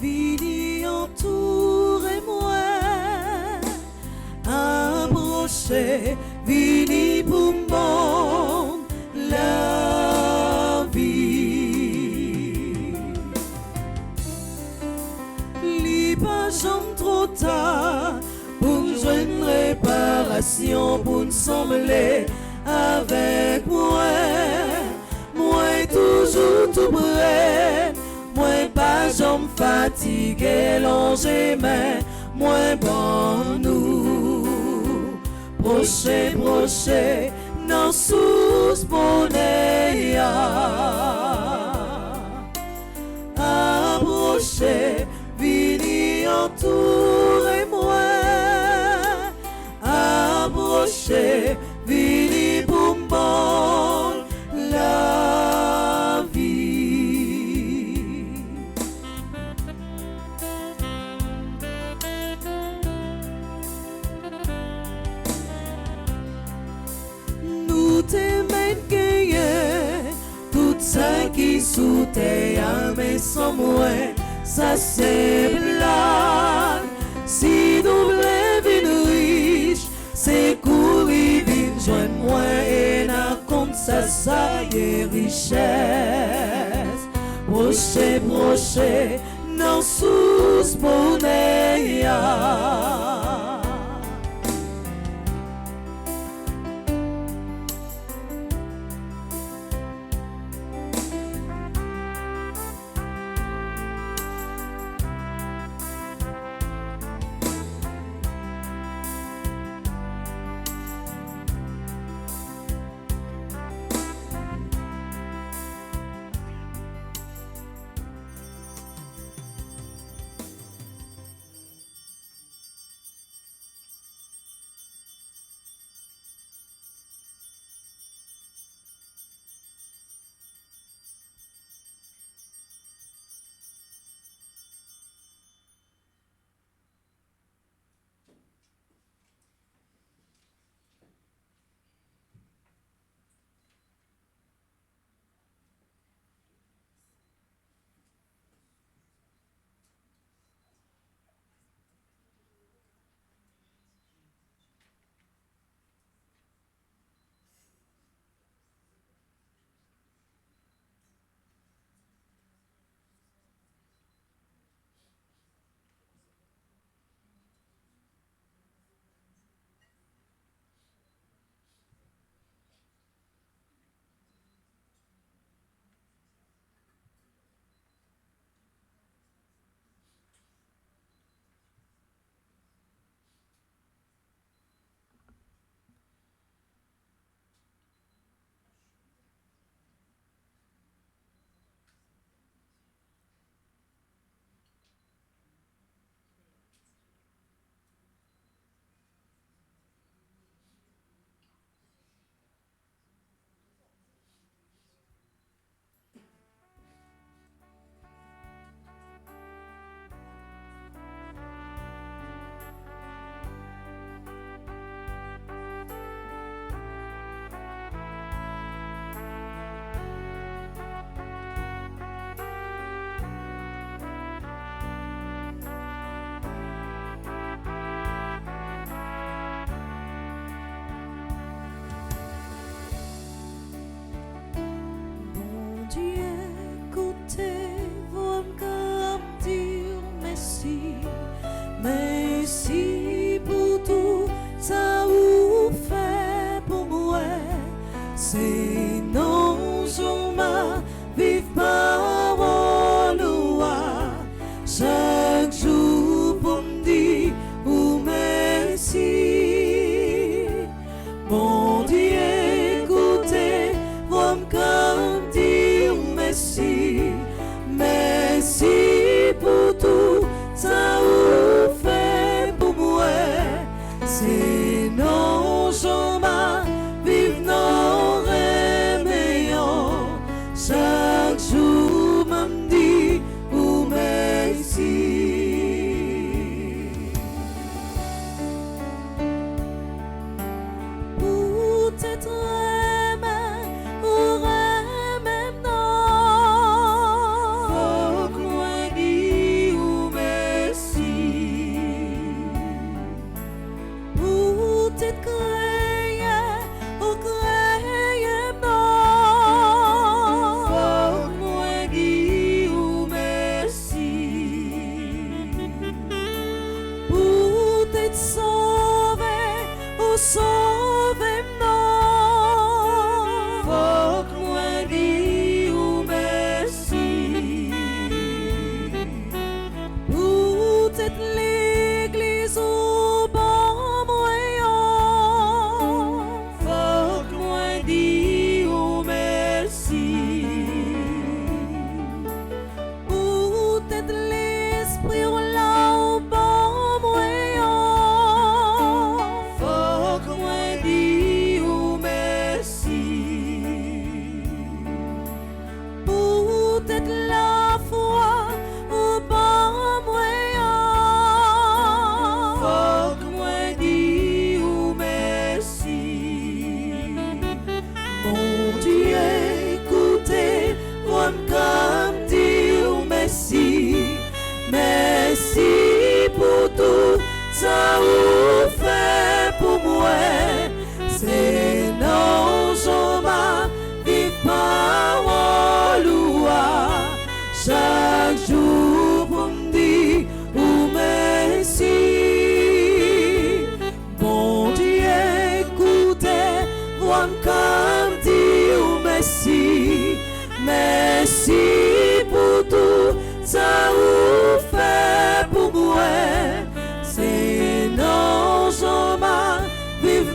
Vini entourez-moi, approchez, vini pour mon la vie. Li pas jamais trop tard pour nous joindre réparation, pour nous sembler avec moi, moi toujours tout près. Moi pas jamais fatigué, longé, mais moi bon nous. Proche, non sous bonnet. Approchez, vini entourez-moi. Approchez, vini pour bon la vie. Tout ça qui sous tes âmes sans moi, ça c'est blague. Si nous voulons riche, c'est courir, vite joindre moi et n'a compte ça y est richesse. Proche, non sous bonnet. merci. Merci pour tout ça vous fait pour moi. C'est non, je m'en vive parole. Chaque jour pour me dire ou merci. Mon Dieu, écoutez, vous me dire merci. Merci pour tout ça vous fait pour moi. C'est non, je m'en vive non reméant. Chaque jour me dit ou merci. Pour t'être aimé ou même non. Faut que moi dis ou merci. Pour t'être créé ou créé non. Faut que moi dis ou merci. Pour t'être sauvé ou sauvé non. Faut que moi dis ou merci. Pour t'être l'église au bon moyen. Faut que moi dis ou merci. Pour t'être l'esprit là au bon moyen. Faut que moi dis ou merci. Pour t'être la foi au bon moyen. Faut que moi dis ou merci. Mon Dieu, écoutez, moi comme dire merci. Merci pour tout ça vous fait pour moi. C'est non, je m'en vive parole. Chaque jour pour me dire ou merci. Mon Dieu, écoutez, moi comme dire ou merci. Merci pour tout ça vous fait pour moi. C'est non, je m'en vive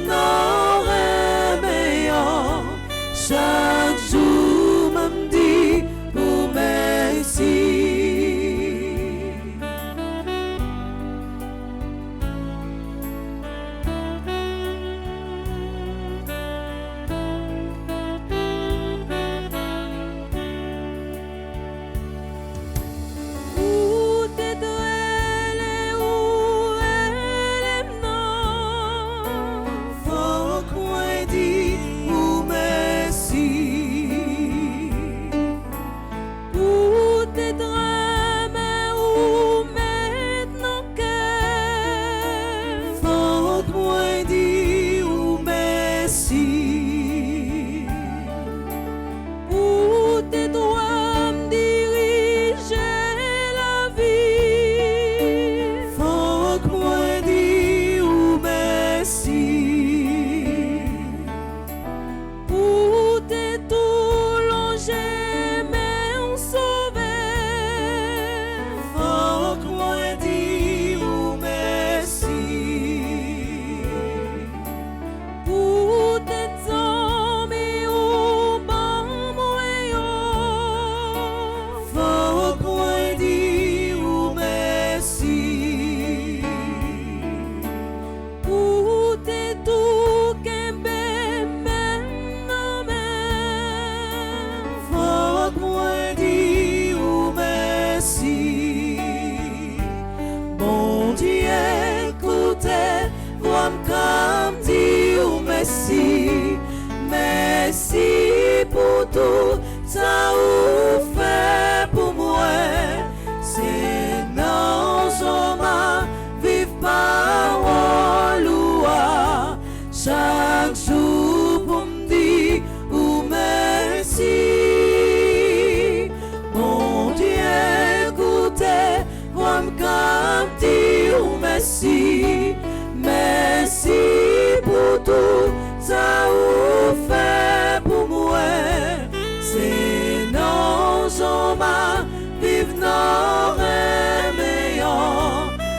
vive nos rêves,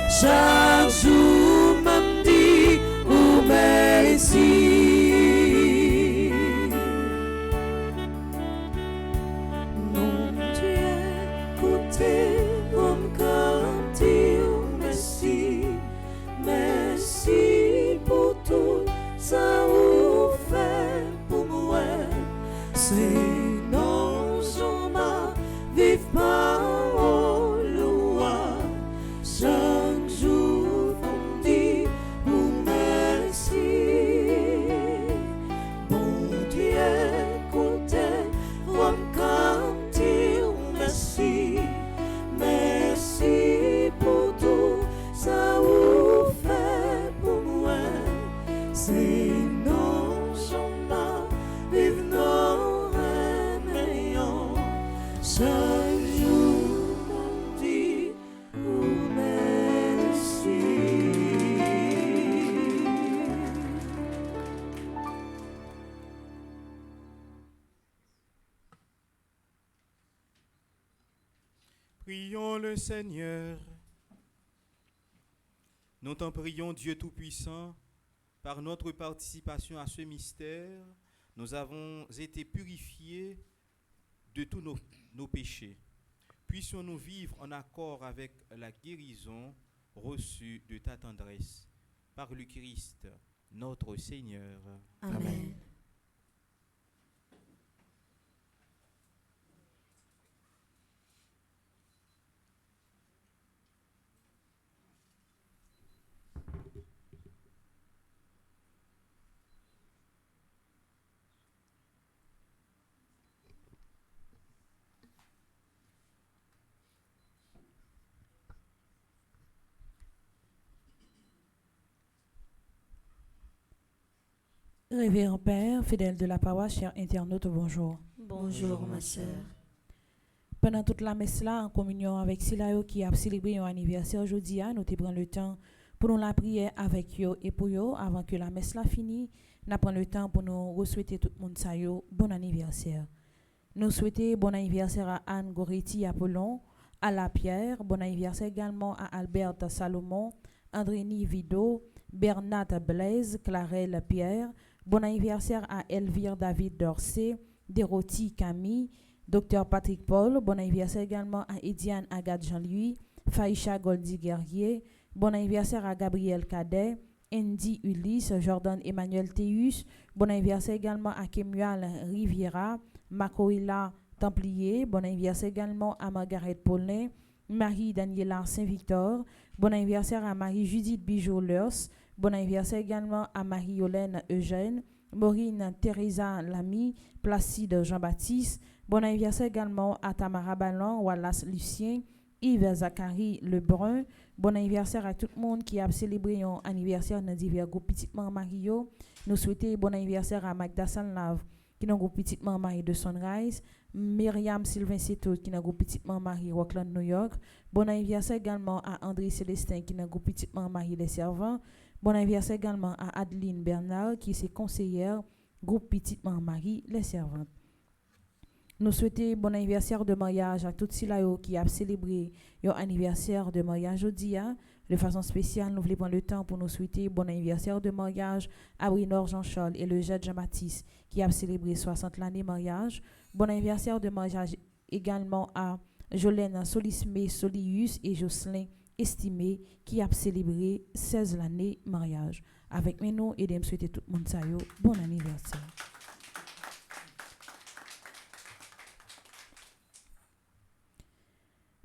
chaque jour me dit ou merci. Mon Dieu, écoutez, vous me dire merci, merci pour tout ça vous fait pour moi. Sinon, je m'en vive pas au loin. Chaque jour, on dit ou merci. Bon Dieu, écoutez, vous me dire merci, merci pour tout ça vous fait pour moi. Sinon, je m'en vive nos rêves, chaque jour on dit ou merci. Prions le Seigneur. Nous t'en prions, Dieu Tout-Puissant, par notre participation à ce mystère, nous avons été purifiés de tous nos péchés. Puissions-nous vivre en accord avec la guérison reçue de ta tendresse, par le Christ, notre Seigneur. Amen. Révérend Père, fidèle de la paroisse, chers internautes, bonjour. Bonjour, ma sœur. Pendant toute la messe là, en communion avec Silayo qui a célébré un anniversaire aujourd'hui, nous te prenons le temps pour nous la prière avec yo et pour yo avant que la messe là finisse. Nous prenons le temps pour nous souhaiter tout le monde ça yo bon anniversaire. Nous souhaitons bon anniversaire à Anne Goretti Apollon, à La Pierre, bon anniversaire également à Albert Salomon, Andrénie Vido, Bernard Blaise, Clarelle Pierre. Bon anniversaire à Elvire David Dorsey, Déroti Camille, Dr Patrick Paul. Bon anniversaire également à Ediane Agathe Jean-Louis, Faïcha Goldi Guerrier. Bon anniversaire à Gabriel Cadet, Andy Ulysse, Jordan Emmanuel Théus. Bon anniversaire également à Kemual Riviera, Makoila Templier. Bon anniversaire également à Margaret Paulin, Marie-Daniela Saint-Victor. Bon anniversaire à Marie-Judith Bijot-Leurs. Bon anniversaire également à Marie-Yolène Eugène, Maureen Teresa Lamy, Placide Jean-Baptiste. Bon anniversaire également à Tamara Ballon, Wallace Lucien, Yves Zachary Lebrun. Bon anniversaire à tout le monde qui a célébré un anniversaire dans divers groupes Petit Mario. Nous souhaitons bon anniversaire à Magda Sanlave qui est dans le groupe Petit Marie de Sunrise. Myriam Sylvain Seto qui est dans le groupe Petit Marie Rockland New York. Bon anniversaire également à André Célestin qui est dans le groupe Petit Marie Les Servants. Bon anniversaire également à Adeline Bernard, qui est conseillère groupe Petite Marie, les servantes. Nous souhaitons bon anniversaire de mariage à toutes Silayo qui a célébré leur anniversaire de mariage aujourd'hui. De façon spéciale, nous voulons prendre le temps pour nous souhaiter bon anniversaire de mariage à Brinor Jean-Charles et le Jet Jean-Baptiste qui a célébré 60 l'année mariage. Bon anniversaire de mariage également à Jolène Solismé Solius et Jocelyn Estimé qui a célébré 16 l'année mariage. Avec nous et de me souhaiter tout le monde ça yo bon anniversaire.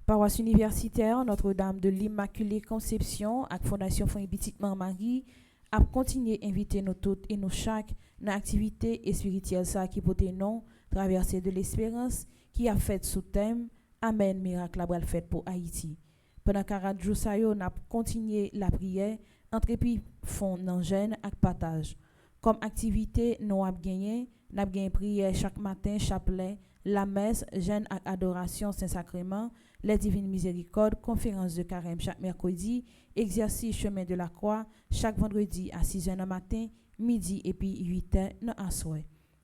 Paroisse universitaire Notre-Dame de l'Immaculée Conception avec Fondation Fonds Petit Marie a continué à inviter nous toutes et nous chaque dans l'activité spirituelle ça qui porte nom traversée de l'espérance qui a fait sous thème Amen miracle la fait pour Haïti. Pendant 40 jours, nous avons continué la prière, entrepris fond dans jeûne et partage. Comme activité, nous avons gagné prière chaque matin, chapelet, la messe, jeûne et adoration Saint-Sacrement, les divines miséricordes, conférence de carême chaque mercredi, exercice chemin de la croix chaque vendredi à 6h du matin, midi et puis 8h à soir.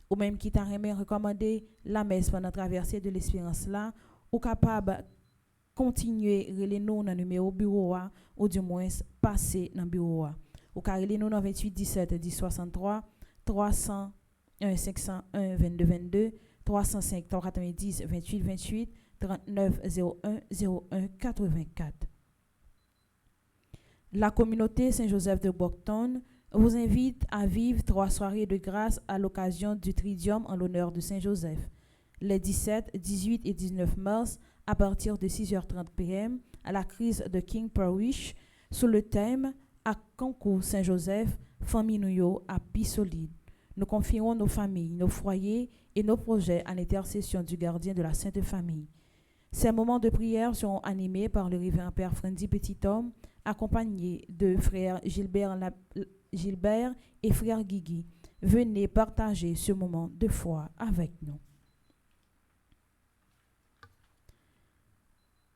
Ou même qui t'a recommandé la messe pendant la traversée de l'espérance là, ou capable continuez relez-nous dans numéro bureau ou du moins passer dans bureau. Ou car relez-nous dans 28 17 10 63 301 501 22 22 305 390 28 28 39 01 01 84. La communauté Saint-Joseph de Bocton vous invite à vivre 3 soirées de grâce à l'occasion du Tridium en l'honneur de Saint-Joseph. Les 17, 18 et 19 mars à partir de 6h30 p.m. à la crise de King Parish sous le thème « À concours Saint-Joseph, famille nous à pied solide ». Nous confierons nos familles, nos foyers et nos projets à l'intercession du gardien de la Sainte Famille. Ces moments de prière seront animés par le révérend Père Frenzy Petit-Homme, accompagné de frère Gilbert et frère Guigui. Venez partager ce moment de foi avec nous.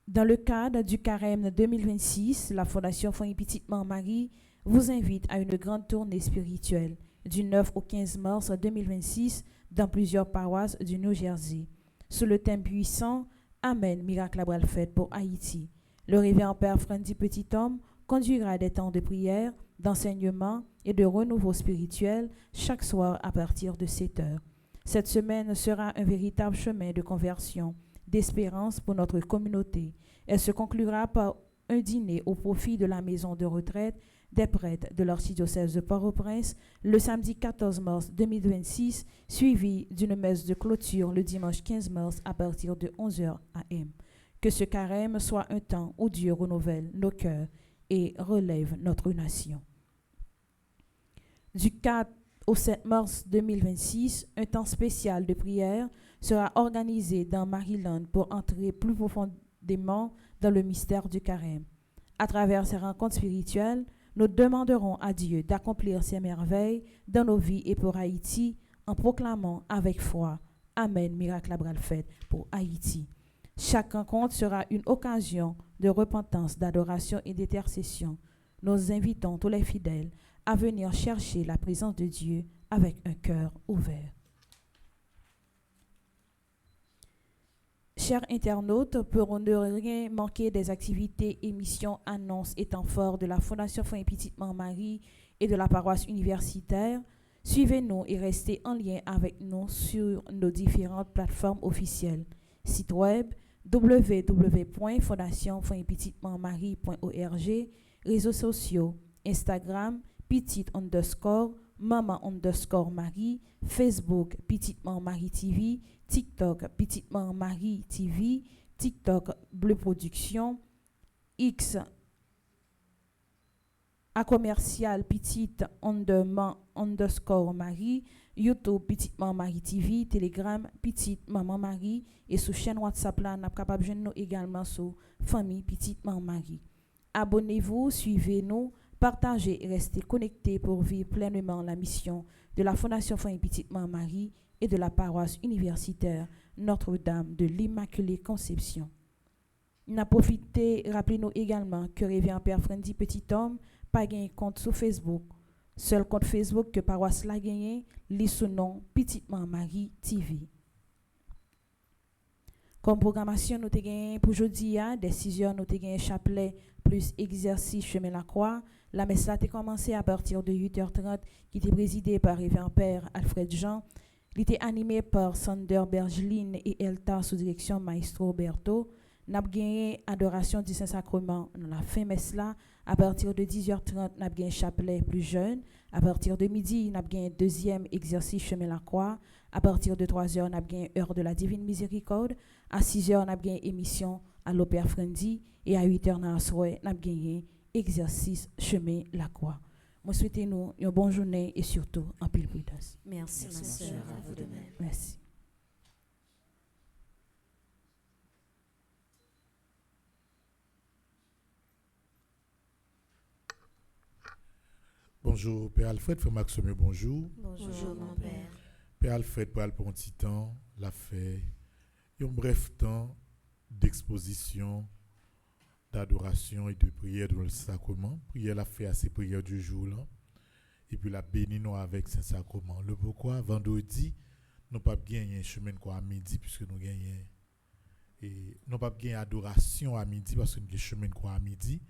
Dans le cadre du Carême 2026, la Fondation Famille Petitement Marie vous invite à une grande tournée spirituelle du 9 au 15 mars 2026 dans plusieurs paroisses du New Jersey. Sous le thème puissant, Amen, miracle à fait pour Haïti. Le révérend Père Frenzy Petit-Homme conduira des temps de prière, d'enseignement et de renouveau spirituel chaque soir à partir de 7 heures. Cette semaine sera un véritable chemin de conversion, d'espérance pour notre communauté. Elle se conclura par un dîner au profit de la maison de retraite des prêtres de l'archidiocèse de Port-au-Prince le samedi 14 mars 2026, suivi d'une messe de clôture le dimanche 15 mars à partir de 11h AM. Que ce carême soit un temps où Dieu renouvelle nos cœurs et relève notre nation. Du 4 au 7 mars 2026, un temps spécial de prière sera organisé dans Maryland pour entrer plus profondément dans le mystère du carême. À travers ces rencontres spirituelles, nous demanderons à Dieu d'accomplir ses merveilles dans nos vies et pour Haïti en proclamant avec foi « Amen, miracle à bras le fait pour Haïti ». Chaque rencontre sera une occasion de repentance, d'adoration et d'intercession. Nous invitons tous les fidèles à venir chercher la présence de Dieu avec un cœur ouvert. Chers internautes, pour ne rien manquer des activités, émissions, annonces et temps forts de la Fondation Famille Petitement Marie et de la paroisse universitaire, suivez-nous et restez en lien avec nous sur nos différentes plateformes officielles. Site web www.fondationfamillepetitementmarie.org, réseaux sociaux, Instagram, petit_maman_Marie, Facebook, Petitement Marie TV, TikTok, Petitement Marie TV, TikTok, Bleu Production, X, à commercial, petit_Marie, YouTube, Petitement Marie TV, Telegram, Petite Maman Marie, et sur chaîne WhatsApp là, nous sommes capables de nous également sur Famille Petitement Marie. Abonnez-vous, suivez-nous, partagez et restez connectés pour vivre pleinement la mission de la Fondation Famille Petitement Marie et de la paroisse universitaire Notre-Dame de l'Immaculée Conception. N'a profité, rappelez-nous également que Révérend Père Frenzy Petit-Homme pas gagné compte sur Facebook. Seul compte Facebook que paroisse la gagné, lit sous nom Petitement Marie TV. Comme programmation, nous avons gagné pour jeudi, dès 6h, nous avons gagné chapelet plus exercice chemin la croix. La messe a commencé à partir de 8h30, qui était présidée par Révérend Père Alfred Jean. Il était animé par Sander Bergeline et Elta sous direction Maestro Roberto. Nous avons gagné adoration du Saint-Sacrement dans la fin messe là. À partir de 10h30, nous avons gagné chapelet plus jeune. À partir de midi, nous avons gagné deuxième exercice chemin la croix. À partir de 3h, nous avons gagné heure de la Divine Miséricorde. À 6h, nous avons gagné émission à l'Opère Frenzy. Et à 8h, nous avons gagné exercice chemin la croix. Moi, souhaitez-nous une bonne journée et surtout un pile prudence. Merci, ma sœur, à vous de même. Merci. Bonjour, Père Alfred, Frère Maxime, bonjour. Bonjour, mon Père. Père Alfred, pour un petit temps, l'a fait un bref temps d'exposition, d'adoration et de prière dans le sacrement. Prière l'a fait à ces prières du jour là. Et puis la béni nous avec ce sacrement. Le pourquoi vendredi, nous pas gagné un chemin quoi à midi puisque nous gagnons Et nous pas gagner adoration à midi parce que nous avons chemin de croix à midi.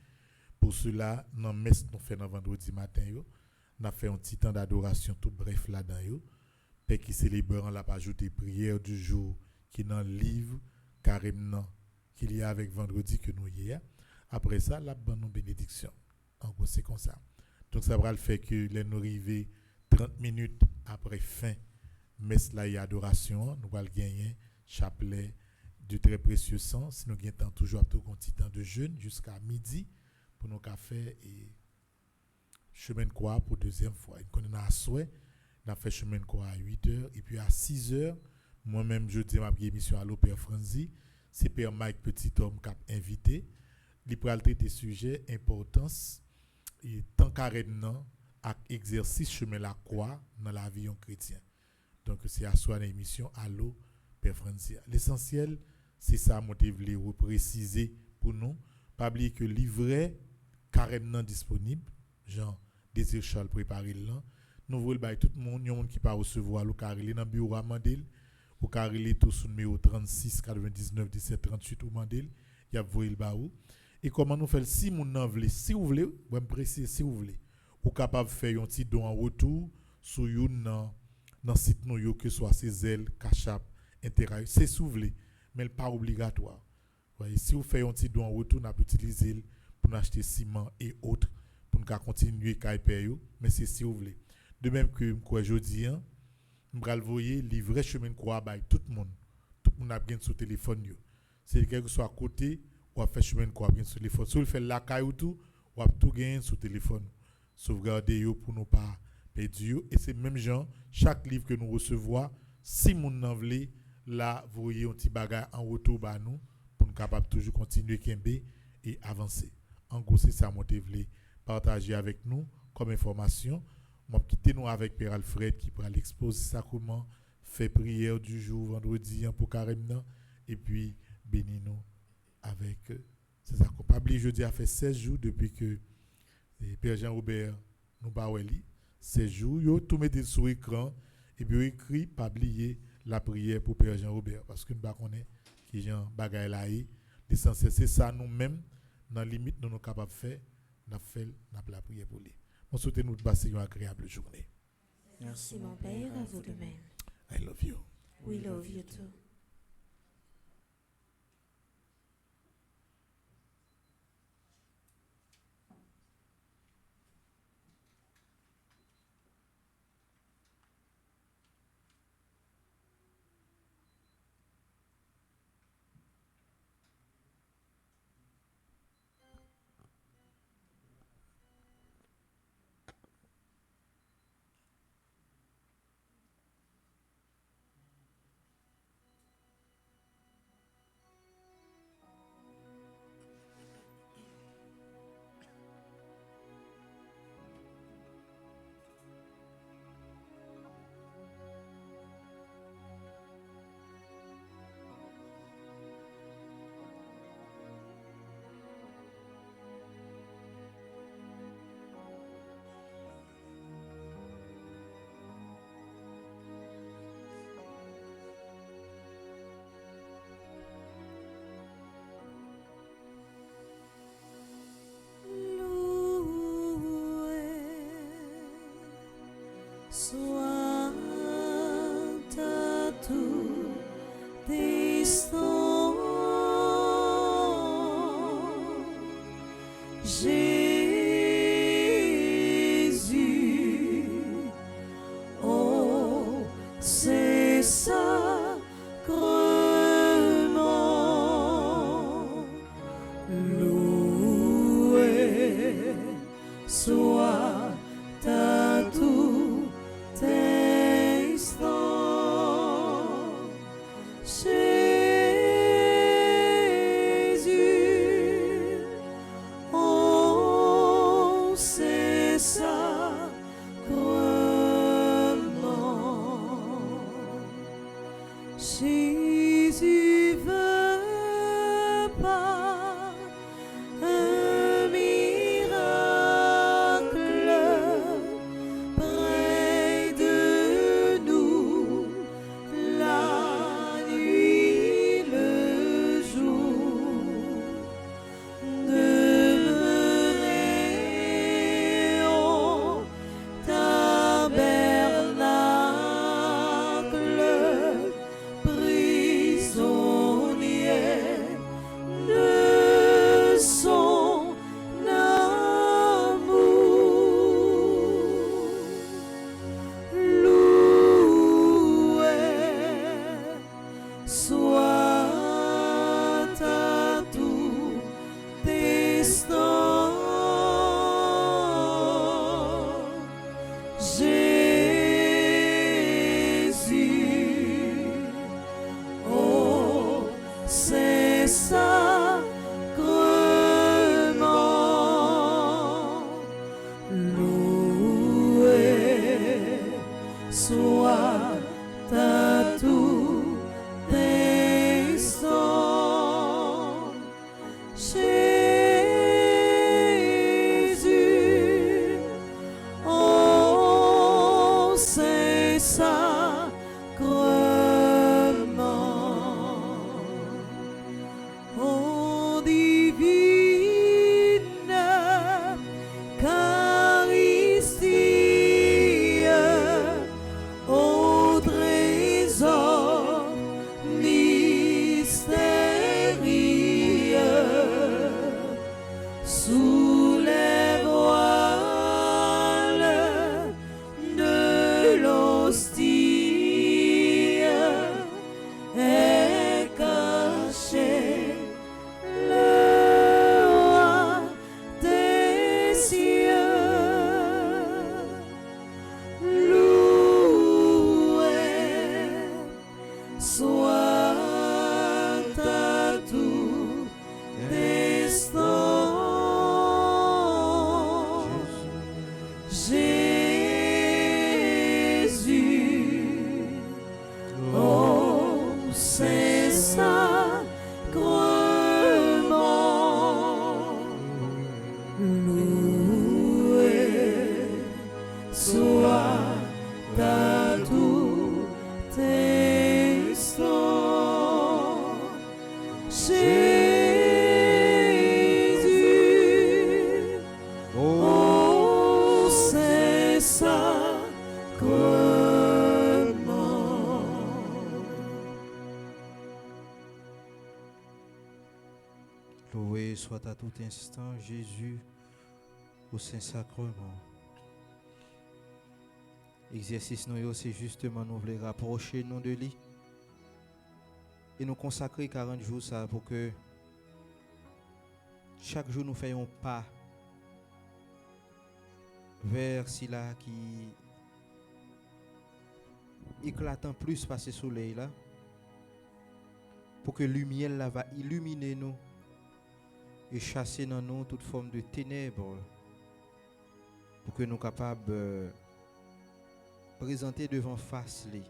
Pour cela, dans messe nous fait vendredi matin yo, n'a fait un petit temps d'adoration tout bref là-dedans yo. Père qui célébrant la pas ajouter prière du jour qui dans le livre carrément qu'il y a avec vendredi que nous hier. Après ça, la bonne bénédiction. En gros, c'est comme ça. Donc ça va le faire que les nous arriver 30 minutes après fin messe là y adoration, nous allons gagner chapelet du très précieux sang. Si nous gagnons toujours tout un petit temps de jeûne jusqu'à midi pour nos cafés et chemin de croix pour deuxième fois. Quand on a souhait, on a fait chemin de croix à 8h et puis à 6h, moi-même je dis ma émission à l'Opère Franzi, c'est Père Mike Petit Homme qui a invité. Il peut traiter sujet importance et tant carrément à exercice chemin la croix dans la vie en chrétien. Donc c'est à soi l'émission Allo Père Franzi. L'essentiel c'est ça moi je voulais vous préciser pour nous, pas oublier que livret carrément disponible, Jean Désir Charles préparer là. Nous voulons bailler tout le monde qui pas recevoir le carré dans bureau à Mandel, au carré tout sur numéro 36 99 17 38 ou Mandel, y a voyer le baou. Et comment nous faire si mon nan vle, si vous voulez, vous me préciser si vous voulez, ou capable faire un petit don en retour sur une dans site nous yo que soit ses ailes, cachap, intérêt, c'est si vous voulez, mais pas obligatoire. Voyez, si vous faites un petit don en retour, n'a utiliser pour acheter ciment et autres pour nous continuer kaiper yo, mais c'est si vous voulez. De même que quoi jodi hein, m'bral voyer livrer chemin de croix by tout le monde a bien sur téléphone yo. C'est quelque soit à côté ou à faire chemin de croix bien sur téléphone. Si vous fait la caille ou tout, ou à tout gagner sur téléphone. Sauvegarder yo pour nous pas perdre yo et c'est même genre chaque livre que nous recevons si moun nan vle là vous voyez un petit bagage en retour ba nous pour nous capable toujours continuer kembe et avancer. En gros c'est ça moi te vle partager avec nous comme information. Moi quitter nous avec Père Alfred qui pourra l'exposer ça comment fait prière du jour vendredi pour carême et puis béni nous avec c'est ça qu'on pas oublier jeudi a fait 16 jours depuis que Père Jean-Robert nous ba weli 16 jours yo tout mettre sur écran et puis écrit pas oublier la prière pour Père Jean-Robert parce que nous pas connaît qui Jean bagay là l'essentiel c'est ça nous même dans limite nous capable faire n'a fait n'a la prière pour lui. On souhaite nous passer une agréable journée. Merci mon Père, à vous de même. I love you. We love you too. Soit à tout instant, Jésus, oh, c'est sacrement, loué soit à tout instant, Jésus, oh, Jésus, oh Saint-Sacrement, oh divine Eucharistie, au trésor mystérieux, sous les voiles de l'hostie est caché le roi des cieux. Loué soit à tout instant Jésus, oh Saint-Sacrement. Loué soit à tout instant Jésus, oh Saint-Sacrement. Loué soit à tout instant Jésus au Saint-Sacrement. Exercice nous, c'est justement nous voulons rapprocher nous de lui et nous consacrer 40 jours ça pour que chaque jour nous fassions pas vers cela qui éclatant plus par ce soleil là, pour que lumière là va illuminer nous et chasser dans nous toute forme de ténèbres, pour que nous soyons capables de présenter devant face les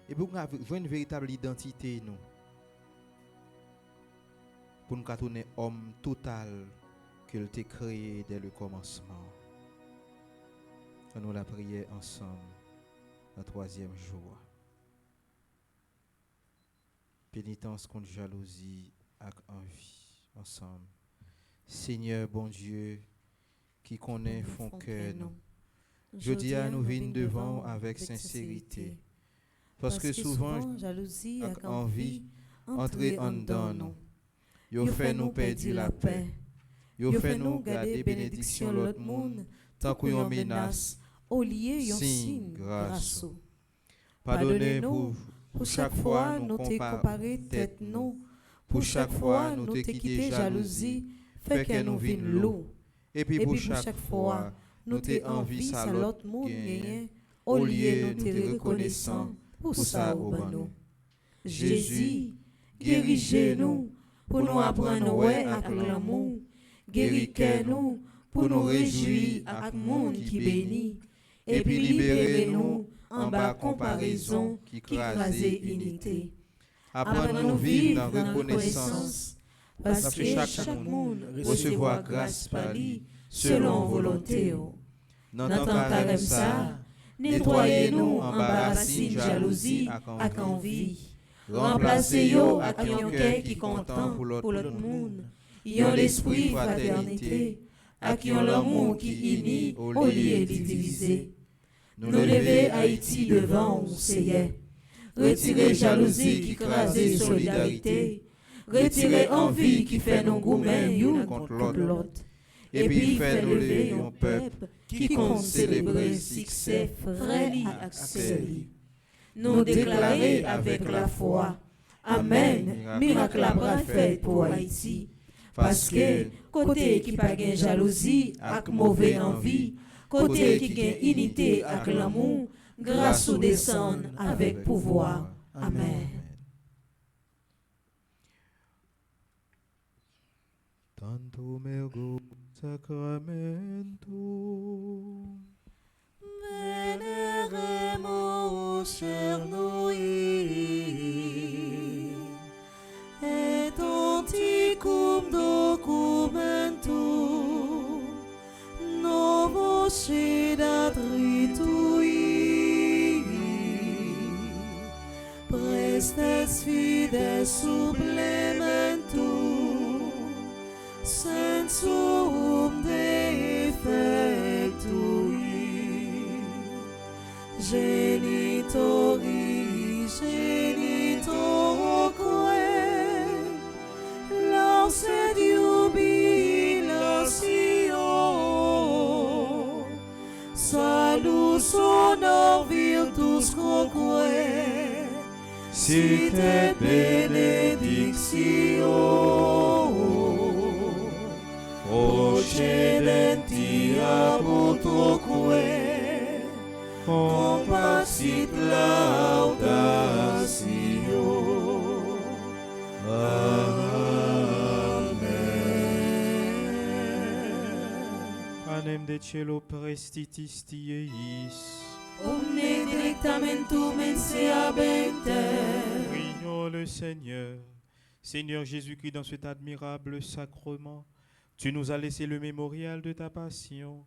et pour nous avoir une véritable identité nous, pour nous tourner homme total qu'il t'a créé dès le commencement. Nous la prière ensemble le 3e jour. Pénitence contre jalousie et envie ensemble. Seigneur bon Dieu qui connaît fond cœur nous. Je dis à nous venir devant avec sincérité. Parce que souvent jalousie et envie entrer en dedans nous. Yo fait nous perdre la paix. Yo fait nous garder bénédiction l'autre monde tant qu'on menace. Au lieu yon signe grâce. Pardonnez-nous pour chaque fois nous t'ai comparé tête nous. Pour chaque fois nous t'ai quitté jalousie, fait que nous vînes l'eau. Et puis pour chaque fois nous t'ai envie ça l'autre monde gagne. Au lieu nous t'ai reconnaissant pour ça au nous. Jésus, guéris-nous pour nous apprendre ouais avec l'amour. Guéris-nous pour nous réjouir avec monde qui bénit. Et puis libérez-nous en bas comparaison qui crase unité. Apprends-nous vivre dans reconnaissance, parce que chaque monde recevoir grâce par lui selon volonté. Dans tant carême ça, nettoyez-nous en bas racine jalousie avec envie. Remplacez-yo avec un cœur qui content pour l'autre monde. Yon l'esprit fraternité, avec yon l'amour qui unit au lieu de diviser. Nous lever Haïti devant vous, Seigneur. Retirez jalousie qui crase solidarité. Retirez envie qui fait nos gourmets yon contre l'autre. Et puis fait nous lever un peuple qui compte célébrer succès frère et accès. Nous déclarer avec la foi. Amen. Miracle à fait pour Haïti. Parce que côté qui pas gain jalousie avec mauvais envie, côté qui gain unité avec l'amour, grâce ou descend avec pouvoir. Amen. Tanto mergo sacramento. Veneremos cher noi, et tanticum estes fides supplementum sensum defectui genitori genitoroque lancet jubilation salus honor virtus quoque sit benedictio procedenti apotroque compassit laudatio. Amen. Panem de cielo prestitis tieis. Omne delectamentum inseabente. Prions le Seigneur. Seigneur Jésus-Christ, dans cet admirable sacrement, tu nous as laissé le mémorial de ta passion.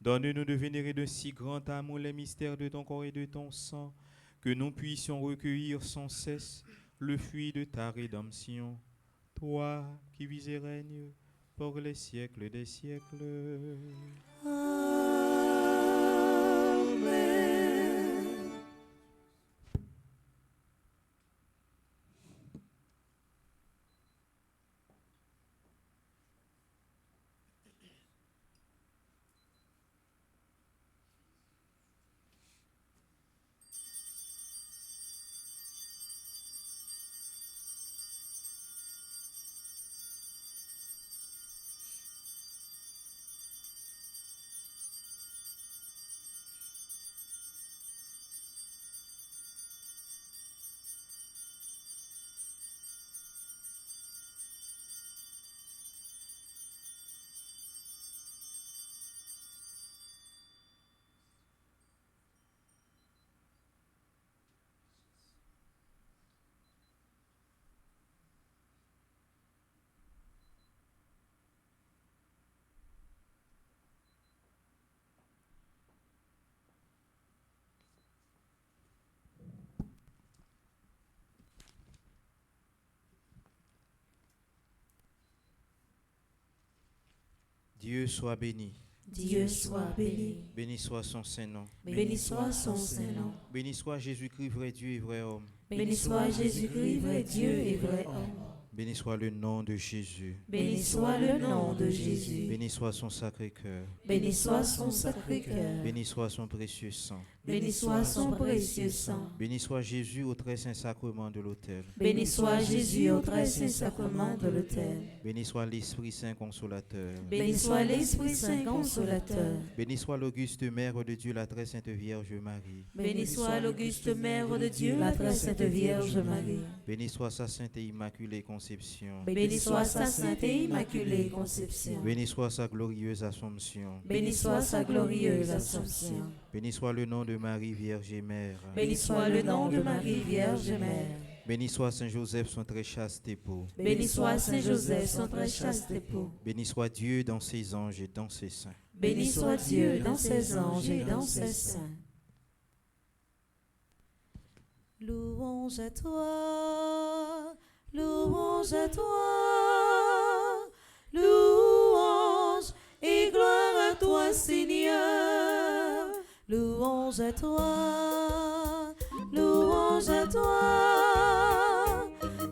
Donne-nous de vénérer de si grand amour les mystères de ton corps et de ton sang, que nous puissions recueillir sans cesse le fruit de ta rédemption. Toi qui vis et règnes pour les siècles des siècles. Amen. Dieu soit béni. Dieu soit béni. Béni soit son Saint-Nom. Béni soit son Saint-Nom. Béni soit Jésus-Christ, vrai Dieu et vrai homme. Béni soit Jésus-Christ, vrai Dieu et vrai homme. Béni soit le nom de Jésus. Béni soit le nom de Jésus. Béni soit son sacré cœur. Béni soit son sacré cœur. Béni soit son précieux sang. Béni soit son précieux sang. Béni soit Jésus au très saint sacrement de l'autel. Béni soit Jésus au très saint sacrement de l'autel. Béni soit l'Esprit Saint consolateur. Béni soit l'Esprit Saint consolateur. Béni soit l'auguste Mère de Dieu, la très sainte Vierge Marie. Béni soit l'auguste Mère de Dieu, la très sainte Vierge Marie. Béni soit sa sainte et immaculée conception. Béni soit sa sainte et immaculée conception. Béni soit sa glorieuse Assomption. Béni soit sa glorieuse Assomption. Béni soit le nom de Marie, Vierge et Mère. Béni soit le nom de Marie, Vierge Mère. Béni soit Saint Joseph, son très chaste époux. Béni soit Saint Joseph, son très chaste époux. Béni soit Dieu dans ses anges et dans ses saints. Béni soit Dieu dans ses anges et dans ses saints. Louange à toi, louange à toi, louange et gloire à toi, Seigneur. Louange à toi, louange à toi,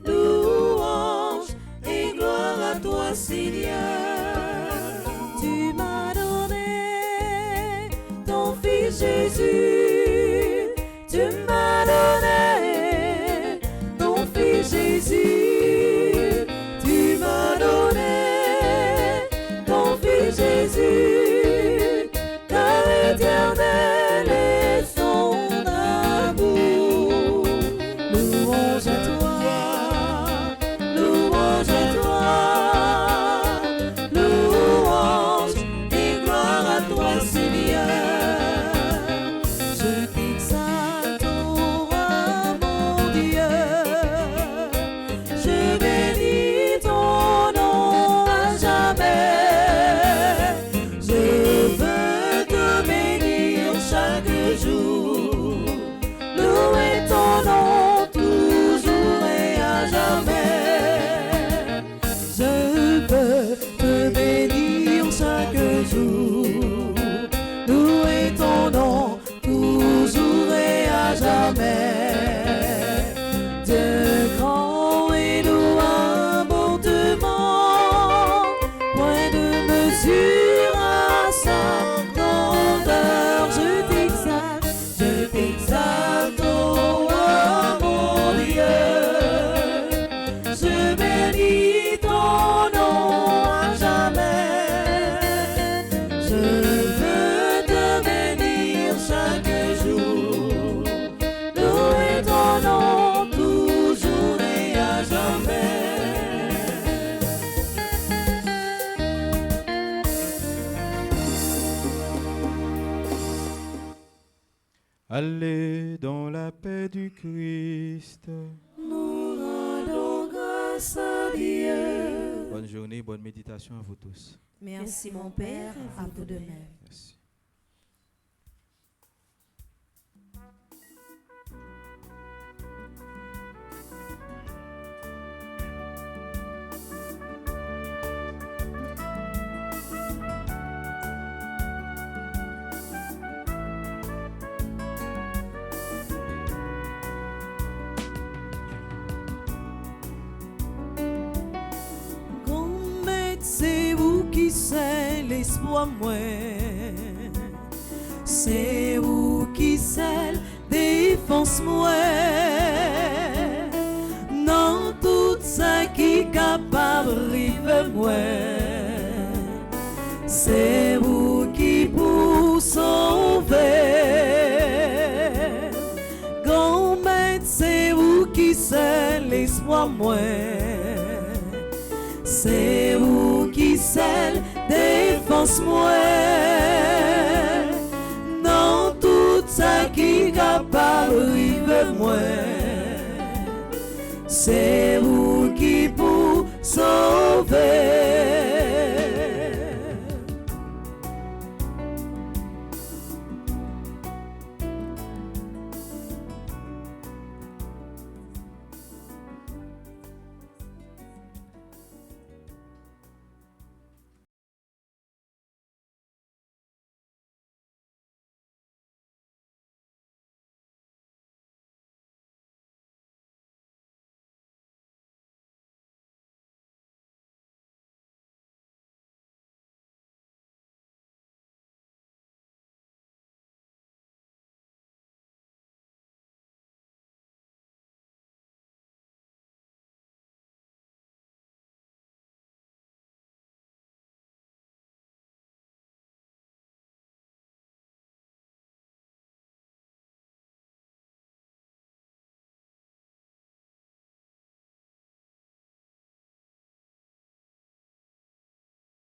louange et gloire à toi, Seigneur. Tu m'as donné ton Fils Jésus, tu m'as donné ton Fils Jésus, tu m'as donné ton Fils Jésus, car éternel est son amour. Louange à toi, louange à toi, louange et gloire à toi, Seigneur. Allez dans la paix du Christ. Nous rendons grâce à Dieu. Bonne journée, bonne méditation à vous tous. Merci mon Père, à vous de même. Merci. C'est vous qui c'est l'espoir moi. C'est vous qui c'est défense moi. Non tout ça qui capable rive moi. C'est vous qui pour sauver. Gomme c'est vous qui c'est l'espoir moi. C'est vous qui seul défense moi. Non tout ça qui capable rive moi. C'est vous qui pour sauver.